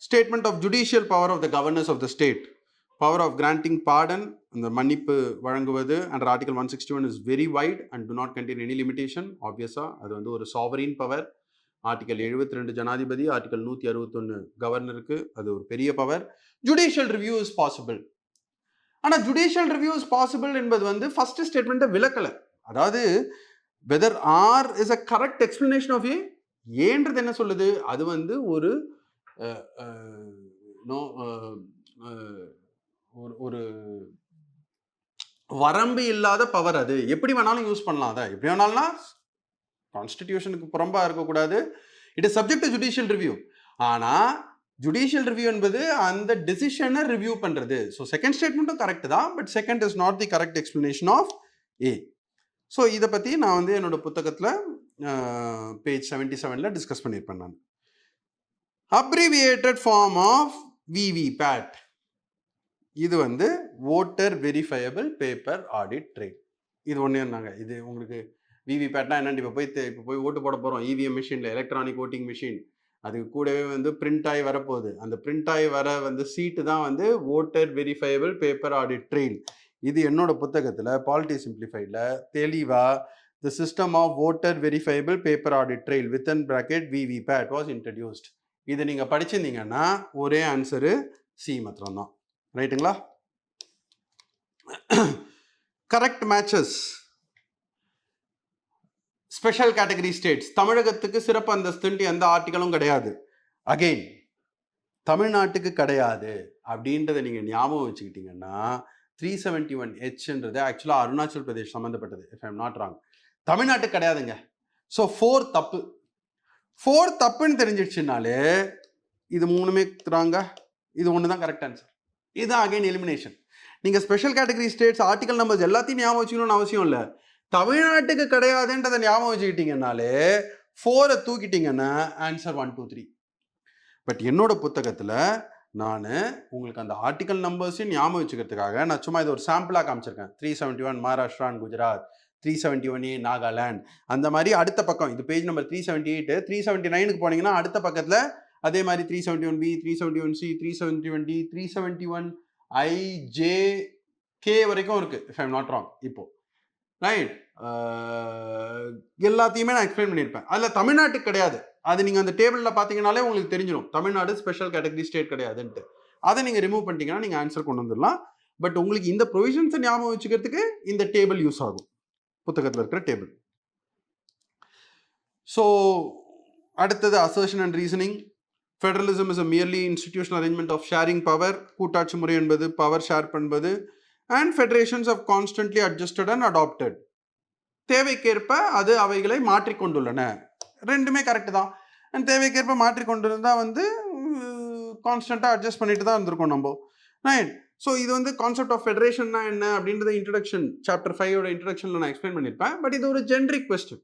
statement of judicial power of the governors of the state. Power of granting pardon, and the மன்னிப்பு வழங்குவது under article 161 is very wide and do not contain any limitation. Obviously அது வந்து ஒரு sovereign power. ஆர்டிகல் 72 ஜனாதிபதி, ஆர்டிகல் 161 கவர்னருக்கு, அது ஒரு பெரிய power. Judicial review is possible. ஆனால் ஜுடிஷியல் ரிவ்யூ இஸ் பாசிபிள் என்பது வந்து ஃபர்ஸ்ட் ஸ்டேட்மெண்ட்டை விளக்கலை. அதாவது whether R is a correct explanation of A, ஏன்றது என்ன சொல்லுது? அது வந்து ஒரு ஒரு வரம்பு இல்லாத பவர். அது எப்படி வேணாலும் யூஸ் பண்ணலாம். அதை எப்படி வேணாலும்னா கான்ஸ்டிடியூஷனுக்கு புறம்பா இருக்கக்கூடாது. It is subject to judicial review. ஆனால் ஜுடிஷியல் ரிவ்யூ என்பது அந்த டெசிஷனை ரிவ்யூ பண்ணுறது. ஸோ செகண்ட் ஸ்டேட்மெண்ட்டும் கரெக்ட் தான், but second is not the correct explanation of A. So இதை பற்றி நான் வந்து என்னோட புத்தகத்தில் பேஜ் 77 டிஸ்கஸ் பண்ணியிருப்பேன் நான். அப்ரிவியேட்டட் ஃபார்ம் ஆஃப் விவிபேட், இது வந்து voter verifiable paper audit trail. இது ஒன்றே இருந்தாங்க. இது உங்களுக்கு விவிபேட்னா என்னென்னு இப்போ போய் ஓட்டு போட போகிறோம் இவிஎம் மிஷினில், எலக்ட்ரானிக் ஓட்டிங் மிஷின். அதுக்கு கூடவே வந்து பிரிண்ட் ஆகி வரப்போகுது. அந்த பிரிண்ட் ஆகி வர வந்து சீட்டு தான் வந்து voter verifiable paper audit trail. இது என்னோட புத்தகத்தில் பாலிட்டி சிம்பிளிஃபைடில் தெளிவாக the system of voter verifiable paper audit trail within bracket VVPAT was introduced. இது நீங்கள் படிச்சிருந்தீங்கன்னா ஒரே ஆன்சரு சி மாத்திரம் தான். ரைட்டுங்களா? Correct matches. Special category states. தமிழகத்துக்கு சிறப்பு அந்தஸ்துன்ட்டு எந்த ஆர்டிகளும் கிடையாது. அகெயின் தமிழ்நாட்டுக்கு கிடையாது அப்படின்றத நீங்கள் ஞாபகம் வச்சுக்கிட்டீங்கன்னா 371Hன்றது ஆக்சுவலாக அருணாச்சல் பிரதேஷ் சம்மந்தப்பட்டது, இஃப் ஐம் நாட் ராங். தமிழ்நாட்டுக்கு கிடையாதுங்க. ஸோ 4 தப்பு. 4 தப்புன்னு தெரிஞ்சிடுச்சுனாலே இது 3மே தராங்க, இது ஒன்று தான் கரெக்ட் ஆன்சர். இதுதான் அகைன் எலிமினேஷன். நீங்கள் special category states article numbers எல்லாத்தையும் ஞாபகம் வச்சுக்கணும்னு அவசியம் இல்லை. தமிழ்நாட்டுக்கு கிடையாதுன்றதை ஞாபகம் வச்சுக்கிட்டீங்கன்னாலே 4 தூக்கிட்டீங்கன்னா ஆன்சர் 1 2 3. பட் என்னோட புத்தகத்தில் நான் உங்களுக்கு அந்த ஆர்டிகல் நம்பர்ஸையும் ஞாபகம் வச்சுக்கிறதுக்காக நான் சும்மா இது ஒரு சாம்பிளாக காமிச்சிருக்கேன். 371 மகாராஷ்டிரா அண்ட் குஜராத், 371A நாகாலாந்து, அந்த மாதிரி அடுத்த பக்கம் இது பேஜ் நம்பர் 378. 379க்கு போனீங்கன்னா அடுத்த பக்கத்தில் அதே மாதிரி 371B, 371C, 371D, 371IJK வரைக்கும் இருக்குது, இஃப் ஐம் நாட் ராங். இப்போ ரைட், எல்லாத்தையுமே நான் எக்ஸ்பிளைன் பண்ணியிருப்பேன். அதில் தமிழ்நாட்டுக்கு கிடையாது. அது நீங்கள் அந்த டேபிளில் பார்த்தீங்கன்னாலே உங்களுக்கு தெரிஞ்சிடும் தமிழ்நாடு ஸ்பெஷல் கேட்டகரி ஸ்டேட் கிடையாதுன்ட்டு. அதை நீங்கள் ரிமூவ் பண்ணிட்டீங்கன்னா நீங்கள் ஆன்சர் கொண்டு வந்துடலாம். பட் உங்களுக்கு இந்த ப்ரொவிஷன்ஸை ஞாபகம் வச்சுக்கிறதுக்கு இந்த டேபிள் யூஸ் ஆகும், புத்தகத்தில் இருக்கிற டேபிள். ஸோ அடுத்தது assertion and reasoning. Federalism is a merely institutional arrangement of sharing power. கூட்டாட்சி முறை என்பது பவர் ஷேர் பண்ணுவது. And federations of constantly adjusted and adapted. தேவைக்கேற்ப அது அவைகளை மாற்றிக்கொண்டுள்ளன. ரெண்டுமே கரெக்டு தான். அண்ட் தேவைக்கேற்ப மாற்றிக்கொண்டிருந்தால் வந்து கான்ஸ்டண்ட்டாக அட்ஜஸ்ட் பண்ணிட்டு தான் இருந்திருக்கோம் நம்ம. ரைட். ஸோ இது வந்து கான்செப்ட் ஆஃப் ஃபெடரேஷன்னா என்ன அப்படின்றத இன்ட்ரடக்ஷன் சாப்டர் 5ஓட இன்ட்ரடக்ஷனில் நான் எக்ஸ்பிளைன் பண்ணியிருப்பேன். பட் இது ஒரு ஜென்ரிக் கொஸ்டின்.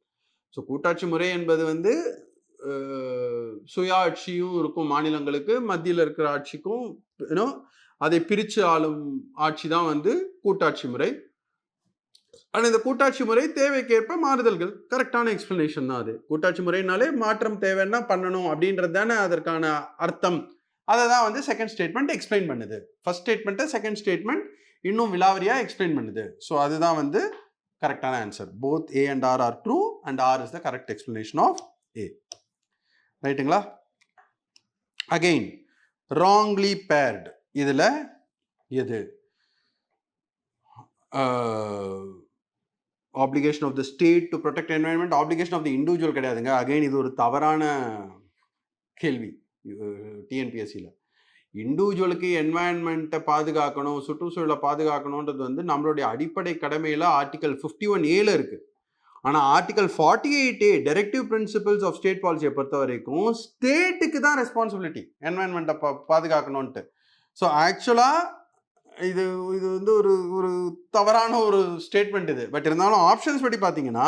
ஸோ கூட்டாட்சி முறை என்பது வந்து சுயாட்சியும் இருக்கும் மாநிலங்களுக்கு, மத்தியில் இருக்கிற ஆட்சிக்கும் அதை பிரித்து ஆளும் ஆட்சி தான் வந்து கூட்டாட்சி முறை. ஆனால் இந்த கூட்டாட்சி முறை தேவைக்கேற்ப மாறுதல்கள். கரெக்டான எக்ஸ்பிளனேஷன் தான் அது. கூட்டாட்சி முறைனாலே மாற்றம் தேவைன்னா பண்ணணும் அப்படின்றது தானே அதற்கான அர்த்தம். அதை தான் வந்து செகண்ட் ஸ்டேட்மெண்ட் எக்ஸ்பிளைன் பண்ணுது. ஃபர்ஸ்ட் ஸ்டேட்மெண்ட்டை செகண்ட் ஸ்டேட்மெண்ட் இன்னும் விலாவரியாக எக்ஸ்பிளைன் பண்ணுது. ஸோ அதுதான் வந்து கரெக்டான answer. Both A and R are true and R is the correct explanation of A. ரைட்டுங்களா? Again wrongly paired. இதில் எது obligation of the state to protect environment, obligation of the individual கிடையாதுங்க. அகைன் இது ஒரு தவறான கேள்வி டிஎன்பிஎஸ்சியில். இண்டிவிஜுவலுக்கு என்வாயன்மெண்ட்டை பாதுகாக்கணும், சுற்றுச்சூழலை பாதுகாக்கணுன்றது வந்து நம்மளுடைய அடிப்படை கடமையில் ஆர்டிகல் 51A இருக்குது. ஆனால் article 48A directive principles of state பாலிசியை பொறுத்த வரைக்கும் ஸ்டேட்டுக்கு தான் ரெஸ்பான்சிபிலிட்டி என்வாயன்மெண்ட்டை பாதுகாக்கணுன்ட்டு. ஸோ ஆக்சுவலாக இது வந்து ஒரு தவறான ஒரு ஸ்டேட்மெண்ட் இது. பட் இருந்தாலும் ஆப்ஷன்ஸ் படி பார்த்தீங்கன்னா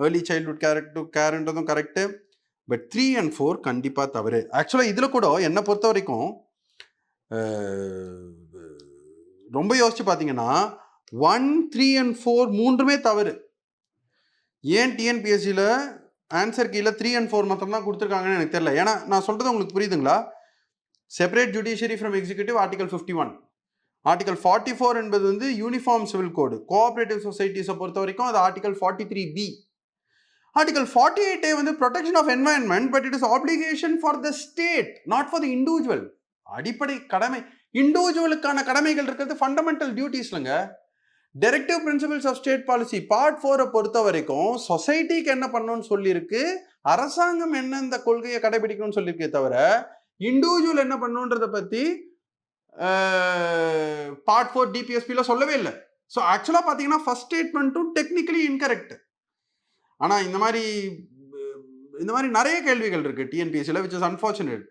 ஏர்லி சைல்ட்ஹுட் கேர்ன்றதும் கரெக்டு. பட் 3 and 4 கண்டிப்பாக தவறு. ஆக்சுவலாக இதில் கூட என்னை பொறுத்த வரைக்கும் ரொம்ப யோசிச்சு பார்த்தீங்கன்னா 1, 3 and 4 மூன்றுமே தவறு. ஏன் டிஎன்பிஎஸ்சியில் ஆன்சர் கீழே 3 and 4 மட்டும் தான் கொடுத்துருக்காங்கன்னு எனக்கு தெரியல. ஏன்னா நான் சொல்கிறது உங்களுக்கு புரியுதுங்களா? Separate judiciary from executive article 51. Article 44 என்பது வந்து யூனிஃபார்ம் சிவில் கோடு. கோஆப்ரேட்டிவ் சொசைட்டிஸை பொறுத்த வரைக்கும் அது ஆர்டிகல் 43B. ஆர்டிகல் 48A வந்து protection of environment, but it is application for the state, not for the individual. அடிப்படை கடமை இண்டிவிஜுவலுக்கான கடமைகள் இருக்கிறது ஃபண்டமெண்டல் டியூட்டிஸ்லங்க. Directive principles of state policy part 4 பொறுத்த வரைக்கும் சொசைட்டிக்கு என்ன பண்ணணும்னு சொல்லியிருக்கு, அரசாங்கம் என்ன இந்த கொள்கையை கடைபிடிக்கணும்னு சொல்லியிருக்கே தவிர இண்டிவிஜுவல் என்ன பண்ணணுன்றதை பற்றி பார்ட் 4 டிபிஎஸ்பியில் சொல்லவே இல்லை. ஸோ ஆக்சுவலாக பார்த்தீங்கன்னா ஃபர்ஸ்ட் ஸ்டேட்மெண்ட்டும் டெக்னிக்கலி இன்கரெக்ட். ஆனால் இந்த மாதிரி நிறைய கேள்விகள் இருக்குது டிஎன்பிஎஸ்சியில், விச் இஸ் அன்ஃபார்ச்சுனேட்.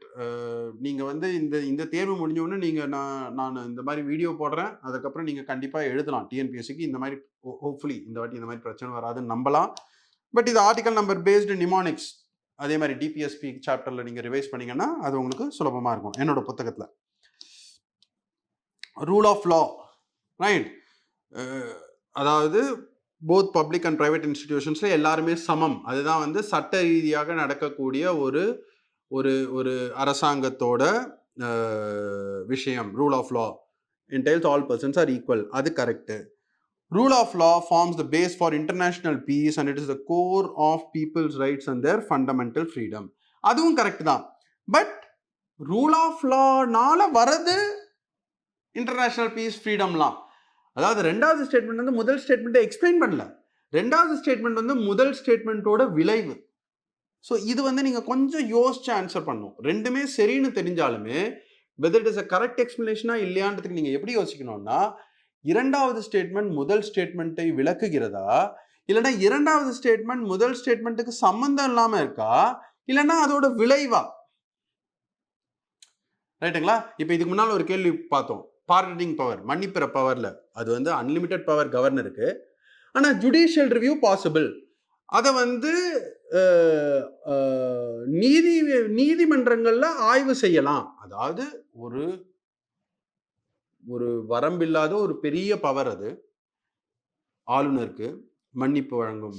நீங்கள் வந்து இந்த தேர்வு முடிஞ்சோடனே நீங்கள் நான் இந்த மாதிரி வீடியோ போடுறேன், அதுக்கப்புறம் நீங்கள் கண்டிப்பாக எழுதலாம் டிஎன்பிஎஸ்சிக்கு. இந்த மாதிரி ஹோப்ஃபுல்லி இந்த வாட்டி இந்த மாதிரி பிரச்சனை வராதுன்னு நம்பலாம். பட் இது ஆர்டிகல் நம்பர் பேஸ்டு நிமானிக்ஸ், அதே மாதிரி டிபிஎஸ்பி சாப்டரில் நீங்கள் ரிவைஸ் பண்ணிங்கன்னா அது உங்களுக்கு சுலபமாக இருக்கும். என்னோட புத்தகத்தில் ரூல் ஆஃப் லா, ரைட், அதாவது போத் பப்ளிக் அண்ட் ப்ரைவேட் இன்ஸ்டிடியூஷன்ஸில் எல்லாருமே சமம். அதுதான் வந்து சட்ட ரீதியாக நடக்கக்கூடிய ஒரு ஒரு ஒரு அரசாங்கத்தோட விஷயம் rule of law entails all persons are equal. அது correct. Rule of law forms the base for international peace and it is the core of people's rights and their fundamental freedom. அதுவும் கரெக்ட் தான். பட் ரூல் ஆஃப் லானால வரது இன்டர்நேஷனல் பீஸ் ஃப்ரீடம்லாம். அதாவது ரெண்டாவது ஸ்டேட்மெண்ட் வந்து முதல் ஸ்டேட்மெண்ட்டை எக்ஸ்பிளைன் பண்ணல. ரெண்டாவது ஸ்டேட்மெண்ட் வந்து முதல் ஸ்டேட்மெண்ட்டோட விளைவு. ஸோ இது வந்து நீங்கள் கொஞ்சம் யோசிச்சு ஆன்சர் பண்ணும். ரெண்டுமே சரின்னு தெரிஞ்சாலுமே whether it is a correct எக்ஸ்பிளனேஷனா இல்லையான்றதுக்கு நீங்கள் எப்படி யோசிக்கணும்னா, இரண்டாவது ஸ்டேட்மெண்ட் முதல் ஸ்டேட்மெண்ட்டை விளக்குகிறதா, இல்லைன்னா இரண்டாவது ஸ்டேட்மெண்ட் முதல் ஸ்டேட்மெண்ட்டுக்கு சம்பந்தம் இல்லாமல் இருக்கா, இல்லைன்னா அதோட விளைவா? ரைட்டுங்களா? இப்போ இதுக்கு முன்னால் ஒரு கேள்வி பார்த்தோம். பார்டனிங் பவர், மன்னிப்பிற பவர்ல அது வந்து அன்லிமிட்டெட் பவர் கவர்னருக்கு. ஆனால் ஜுடிஷியல் ரிவ்யூ பாசிபிள். அதை வந்து நீதிமன்றங்கள்ல ஆய்வு செய்யலாம். அதாவது ஒரு ஒரு வரம்பில்லாத ஒரு பெரிய பவர் அது ஆளுநருக்கு மன்னிப்பு வழங்கும்,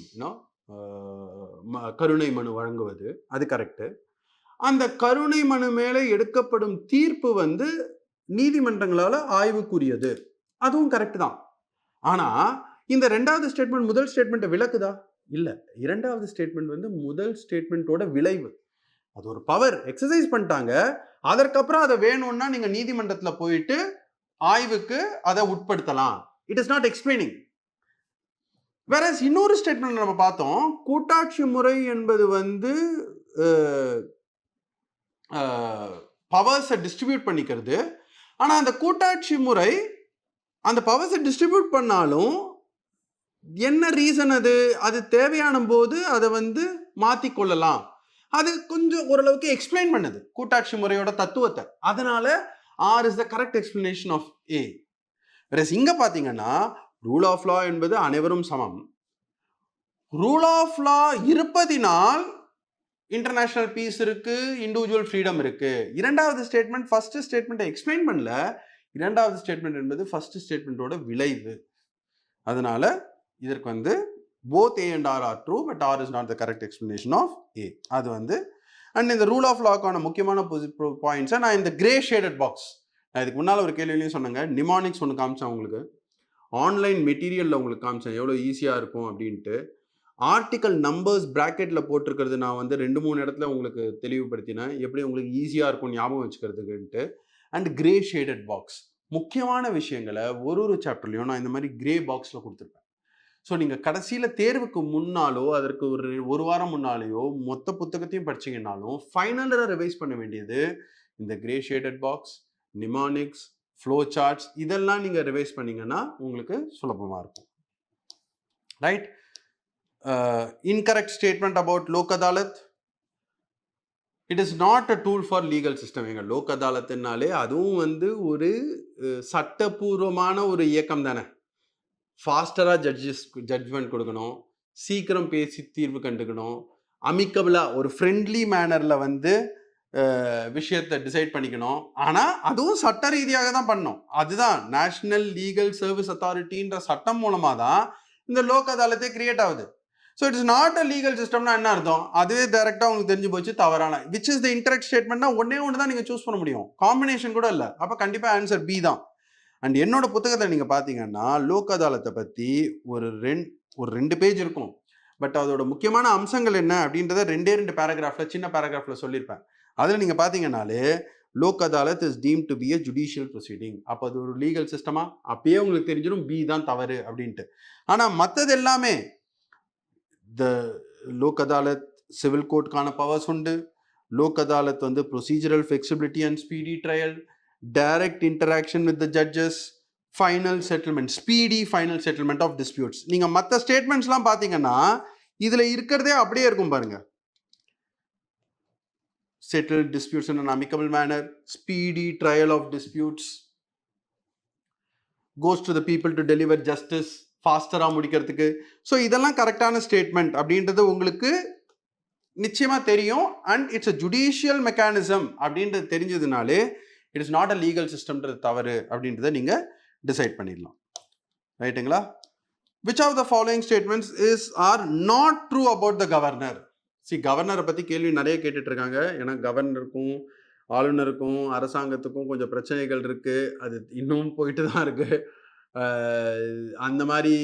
கருணை மனு வழங்குவது, அது கரெக்டு. அந்த கருணை மனு மேலே எடுக்கப்படும் தீர்ப்பு வந்து நீதிமன்றங்களால ஆய்வுக்குரியது, அதுவும் கரெக்ட் தான். ஆனா இந்த ரெண்டாவது ஸ்டேட்மெண்ட் முதல் ஸ்டேட்மெண்ட்டை விளக்குதா? இல்ல. இரண்டாவது ஸ்டேட்மெண்ட் வந்து முதல் ஸ்டேட்மெண்ட்டோட விளைவு. அது ஒரு பவர் எக்ஸசைஸ் பண்ணிட்டாங்க. அதற்கப்புறம் அதை வேணும்னா நீங்க நீதிமன்றத்துல போயிட்டு ஆய்வுக்கு அதை உட்படுத்தலாம். It is not explaining. வேற இன்னொரு ஸ்டேட்மெண்ட் நம்ம பார்த்தோம். கூட்டாட்சி முறை என்பது வந்து பவர்ஸை டிஸ்ட்ரிபியூட் பண்ணிக்கிறது. ஆனா அந்த கூட்டாட்சி முறை அந்த பவர்ஸை டிஸ்ட்ரிபியூட் பண்ணாலும் என்ன ரீசன், அது தேவையான போது அதை வந்து மாத்திக்கொள்ளலாம். அது கொஞ்சம் ஓரளவுக்கு எக்ஸ்பிளைன் பண்ணுது கூட்டாட்சி முறையோட தத்துவத்தை. அதனால R is the correct explanation of A. whereas இங்க பாத்தீங்கன்னா ரூல் ஆஃப் லா என்பது அனைவரும் சமம். ரூல் ஆஃப் லா இருப்பதினால் இன்டர்நேஷனல் பீஸ் இருக்கு, இண்டிவிஜுவல் ஃப்ரீடம் இருக்கு. இரண்டாவது ஸ்டேட்மெண்ட் ஃபர்ஸ்ட் ஸ்டேட்மெண்ட்டை எக்ஸ்பிளைன் பண்ணல. இரண்டாவது ஸ்டேட்மெண்ட் என்பது ஃபர்ஸ்ட் ஸ்டேட்மெண்ட்டோட விளைவு. அதனால இதற்கு வந்து both A and R are true, but R is not the correct explanation of A. அது வந்து அண்ட் இந்த ரூல் ஆஃப் லாக்கான முக்கியமான பாயிண்ட்ஸை நான் இந்த கிரே ஷேடட் பாக்ஸ், நான் இதுக்கு முன்னால் ஒரு கேள்வியிலையும் சொன்னாங்க. நிமானிக்ஸ் ஒன்று காமிச்சேன் உங்களுக்கு, ஆன்லைன் மெட்டீரியலில் உங்களுக்கு காமிச்சேன் எவ்வளோ ஈஸியாக இருக்கும் அப்படின்ட்டு. ஆர்டிக்கல் நம்பர்ஸ் ப்ராக்கெட்டில் போட்டிருக்கிறது நான் வந்து 2-3 இடத்துல உங்களுக்கு தெளிவுபடுத்தினேன், எப்படி உங்களுக்கு ஈஸியாக இருக்கும் ஞாபகம் வச்சுக்கிறதுக்குன்ட்டு. அண்ட் கிரே ஷேடட் பாக்ஸ், முக்கியமான விஷயங்களை ஒரு சாப்டர்லையும் நான் இந்த மாதிரி கிரே பாக்ஸில் கொடுத்துருப்பேன். ஸோ நீங்கள் கடைசியில் தேர்வுக்கு முன்னாலோ அதற்கு ஒரு வாரம் முன்னாலேயோ மொத்த புத்தகத்தையும் படிச்சிங்கன்னாலும் ஃபைனலாக ரிவைஸ் பண்ண வேண்டியது இந்த grey shaded box, mnemonics, flow charts, இதெல்லாம் நீங்கள் ரிவைஸ் பண்ணிங்கன்னா உங்களுக்கு சுலபமாக இருக்கும். Right. Incorrect statement about Lok Adalat. It is not a tool for legal system. எங்கள் லோக் அதாலத்துனாலே அதுவும் வந்து ஒரு சட்டப்பூர்வமான ஒரு இயக்கம் தானே. ஃபாஸ்டராக ஜட்ஜ்மெண்ட் கொடுக்கணும், சீக்கிரம் பேசி தீர்வு கண்டுக்கணும், அமிக்கபிளாக ஒரு ஃப்ரெண்ட்லி மேனரில் வந்து விஷயத்தை டிசைட் பண்ணிக்கணும். ஆனால் அதுவும் சட்ட ரீதியாக தான் பண்ணணும். அதுதான் நேஷ்னல் லீகல் சர்வீஸ் அத்தாரிட்டின்ற சட்டம் மூலமாக தான் இந்த லோக் அதாலத்தே கிரியேட் ஆகுது. So it's not a legal சிஸ்டம்னா என்ன அர்த்தம்? அதுவே டைரெக்டாக உங்களுக்கு தெரிஞ்சு போச்சு தவறான. விச் இஸ் த இன்டரெக்ட் ஸ்டேட்மெண்ட்னா ஒன்னே ஒன்று தான் நீங்கள் சூஸ் பண்ண முடியும், காம்பினேஷன் கூட இல்லை. அப்போ கண்டிப்பாக ஆன்சர் பி தான். அண்ட் என்னோட புத்தகத்தை நீங்கள் பார்த்தீங்கன்னா லோக் அதாலத்தை பற்றி ஒரு 2 பேஜ் இருக்கும். பட் அதோட முக்கியமான அம்சங்கள் என்ன அப்படின்றத 2 பேராகிராஃபில் சின்ன பேராகிராஃபில் சொல்லியிருப்பேன். அதில் நீங்கள் பார்த்தீங்கன்னாலே Lok Adalat is deemed to be a judicial proceeding. அப்போ அது ஒரு லீகல் சிஸ்டமா? அப்பயே உங்களுக்கு தெரிஞ்சிடும் பி தான் தவறு அப்படின்ட்டு. ஆனால் மற்றது எல்லாமே த லோக் அதாலத் சிவில் கோர்ட்டுக்கான பவர்ஸ் உண்டு. லோக் அதாலத் வந்து procedural flexibility and speedy trial, direct interaction with the judges, final settlement, speedy final settlement of disputes. நீங்கள் மற்ற ஸ்டேட்மெண்ட்ஸ்லாம் பார்த்தீங்கன்னா இதில் இருக்கிறதே அப்படியே இருக்கும் பாருங்க. settle disputes in an amicable manner, speedy trial of disputes, goes to the people to deliver justice, ஃபாஸ்டராக முடிக்கிறதுக்கு. ஸோ இதெல்லாம் கரெக்டான ஸ்டேட்மெண்ட் அப்படின்றது உங்களுக்கு நிச்சயமாக தெரியும். And it's a judicial mechanism அப்படின்றது தெரிஞ்சதுனாலே it is not a legal சிஸ்டம்ன்றது தவறு அப்படின்றத நீங்கள் டிசைட் பண்ணிடலாம். ரைட்டுங்களா? Which of the following statements are not true about the governor? கவர்னரை பற்றி கேள்வி நிறைய கேட்டுட்டு இருக்காங்க. ஏன்னா கவர்னருக்கும் ஆளுநருக்கும் அரசாங்கத்துக்கும் கொஞ்சம் பிரச்சனைகள் இருக்கு. அது இன்னும் போயிட்டு தான் இருக்கு. அந்த மாதிரி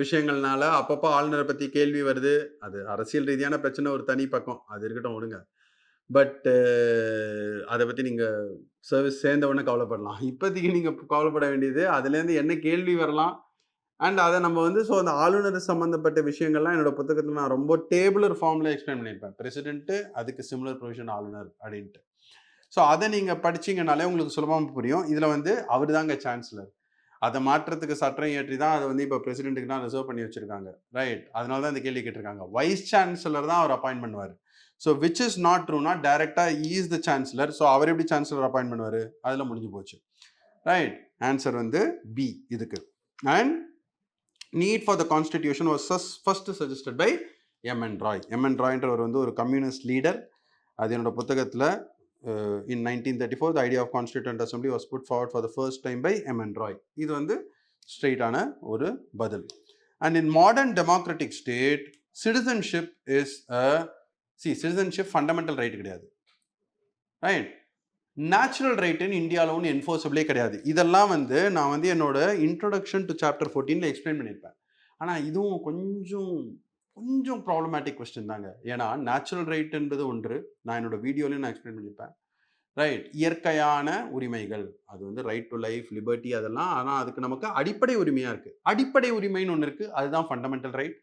விஷயங்கள்னால அப்பப்போ ஆளுநரை பற்றி கேள்வி வருது. அது அரசியல் ரீதியான பிரச்சனை ஒரு தனி பக்கம். அது இருக்கட்டும் விடுங்க. பட் அதை பற்றி நீங்கள் சர்வீஸ் சேர்ந்த உடனே கவலைப்படலாம். இப்போதைக்கு நீங்கள் கவலைப்பட வேண்டியது அதுலேருந்து என்ன கேள்வி வரலாம் அண்ட் அதை நம்ம வந்து ஸோ அந்த ஆளுநர் சம்மந்தப்பட்ட விஷயங்கள்லாம் என்னோட புத்தகத்தில் நான் ரொம்ப டேபிளர் ஃபார்மில் எக்ஸ்பிளைன் பண்ணியிருப்பேன். பிரசிடென்ட்டு அதுக்கு சிமிலர் ப்ரொவிஷன் ஆளுநர் அப்படின்ட்டு. ஸோ அதை நீங்கள் படிச்சீங்கனாலே உங்களுக்கு சுலபமாக புரியும். இதில் வந்து அவர் தாங்க சான்சலர். அதை மாற்றத்துக்கு சட்டம் இயற்றி தான் அதை வந்து இப்போ பிரசிடென்ட்டுக்கு தான் ரிசர்வ் பண்ணி வச்சிருக்காங்க. ரைட், அதனால தான் இந்த கேள்வி கேட்டிருக்காங்க. வைஸ் சான்சலர் தான் அவர் அப்பாயின்ட் பண்ணுவார். ஸோ விச் இஸ் நாட் ட்ரூனா டைரக்டாக இஸ் த சான்சலர். ஸோ அவர் எப்படி சான்சலர் அப்பாயின்ட் பண்ணுவார்? அதில் முடிஞ்சு போச்சு. ரைட், ஆன்சர் வந்து பி இதுக்கு. And need for the constitution was first suggested by M N. Roy. M N. ராய்ன்றவர் வந்து ஒரு கம்யூனிஸ்ட் லீடர். அது என்னோட புத்தகத்தில் in 1934 the idea of constituent assembly was put forward for the first time by M.N. Roy. இது வந்து ஸ்ட்ரெயிட்டான ஒரு பதில். And in modern democratic state citizenship is a citizenship fundamental right கிடையாது. ரைட், நேச்சுரல் ரைட் இன் இந்தியாவில் ஒன்று என்ஃபோர்ஸபிளே கிடையாது. இதெல்லாம் வந்து நான் வந்து என்னோட இன்ட்ரோடக்ஷன் டு சாப்டர் 14 எக்ஸ்பிளைன் பண்ணியிருப்பேன். ஆனால் இதுவும் கொஞ்சம் ப்ராப்ளமேட்டிக் கொஸ்டின் தாங்க. ஏன்னா நேச்சுரல் ரைட் என்பது ஒன்று, நான் என்னோட வீடியோலையும் நான் எக்ஸ்பிளைன் பண்ணியிருப்பேன். ரைட், இயற்கையான உரிமைகள், அது வந்து ரைட் டு லைஃப், லிபர்ட்டி, அதெல்லாம். ஆனால் அதுக்கு நமக்கு அடிப்படை உரிமையாக இருக்குது. அடிப்படை உரிமைன்னு ஒன்று இருக்குது, அதுதான் ஃபண்டமெண்டல் ரைட்.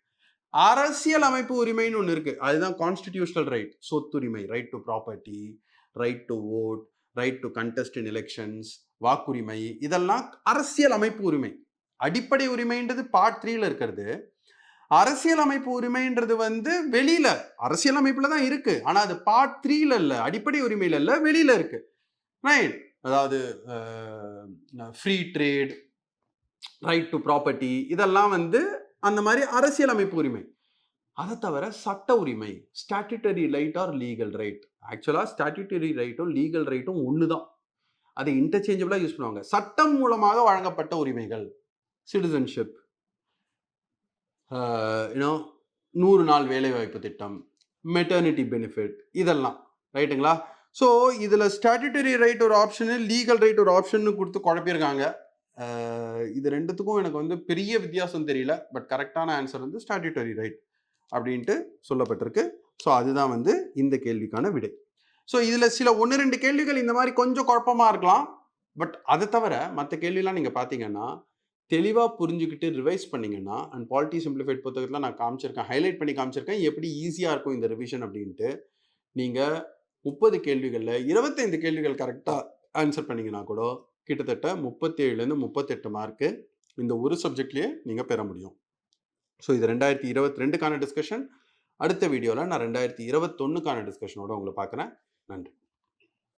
அரசியல் அமைப்பு உரிமைன்னு ஒன்று இருக்குது, அதுதான் கான்ஸ்டிடியூஷனல் ரைட். சொத்துரிமை, right to property, right to vote, right to contest in elections, வாக்குரிமை, இதெல்லாம் அரசியல் அமைப்பு உரிமை. அடிப்படை உரிமைன்றது பார்ட் 3ல இருக்கிறது. அரசியல் அமைப்பு உரிமைன்றது வந்து வெளியில அரசியல் அமைப்புல தான் இருக்கு, ஆனா அது பார்ட் 3ல இல்ல, அடிப்படை உரிமையில இல்ல, வெளியில இருக்கு. ரைட், அதாவது free trade, right to property, இதெல்லாம் வந்து அந்த மாதிரி அரசியல் அமைப்பு உரிமை. அதை தவிர சட்ட உரிமை, statutory right or legal right. ஆக்சுவலா ஸ்டாட்யூட்டரி ரைட்டும் லீகல் ரைட்டும் ஒண்ணுதான், அதை இன்டர்சேஞ்சபிளா யூஸ் பண்ணுவாங்க. சட்டம் மூலமாக வழங்கப்பட்ட உரிமைகள், சிட்டிசன்ஷிப், 100 நாள் வேலைவாய்ப்பு திட்டம், மெட்டர்னிட்டி பெனிஃபிட், இதெல்லாம். ரைட்டுங்களா? ஸோ இதில் ஸ்டாட்யூட்டரி ரைட் ஒரு ஆப்ஷனு, லீகல் ரைட் ஒரு ஆப்ஷன்னு கொடுத்து குழப்பியிருக்காங்க. இது ரெண்டுத்துக்கும் எனக்கு வந்து பெரிய வித்தியாசம் தெரியல. பட் கரெக்டான ஆன்சர் வந்து ஸ்டாட்யூட்டரி ரைட் அப்படின்ட்டு சொல்லப்பட்டிருக்கு. ஸோ அதுதான் வந்து இந்த கேள்விக்கான விடை. ஸோ இதில் சில 1-2 கேள்விகள் இந்த மாதிரி கொஞ்சம் குழப்பமாக இருக்கலாம். பட் அதை தவிர மற்ற கேள்விலாம் நீங்கள் பார்த்தீங்கன்னா தெளிவாக புரிஞ்சுக்கிட்டு ரிவைஸ் பண்ணிங்கன்னா, அண்ட் பாலிட்டி சிம்பிளிஃபைட் புத்தகத்தில் நான் காமிச்சிருக்கேன், ஹைலைட் பண்ணி காமிச்சிருக்கேன் எப்படி ஈஸியாக இருக்கும் இந்த ரிவிஷன் அப்படின்ட்டு. நீங்கள் 30 கேள்விகளில் 25 கேள்விகள் கரெக்டாக ஆன்சர் பண்ணிங்கன்னா கூட கிட்டத்தட்ட 37லேருந்து 38 மார்க்கு இந்த ஒரு சப்ஜெக்ட்லேயே நீங்கள் பெற முடியும். ஸோ இது 2022க்கான டிஸ்கஷன். அடுத்த வீடியோவில் நான் 2021க்கான டிஸ்கஷனோட உங்களை பார்க்குறேன். நன்றி.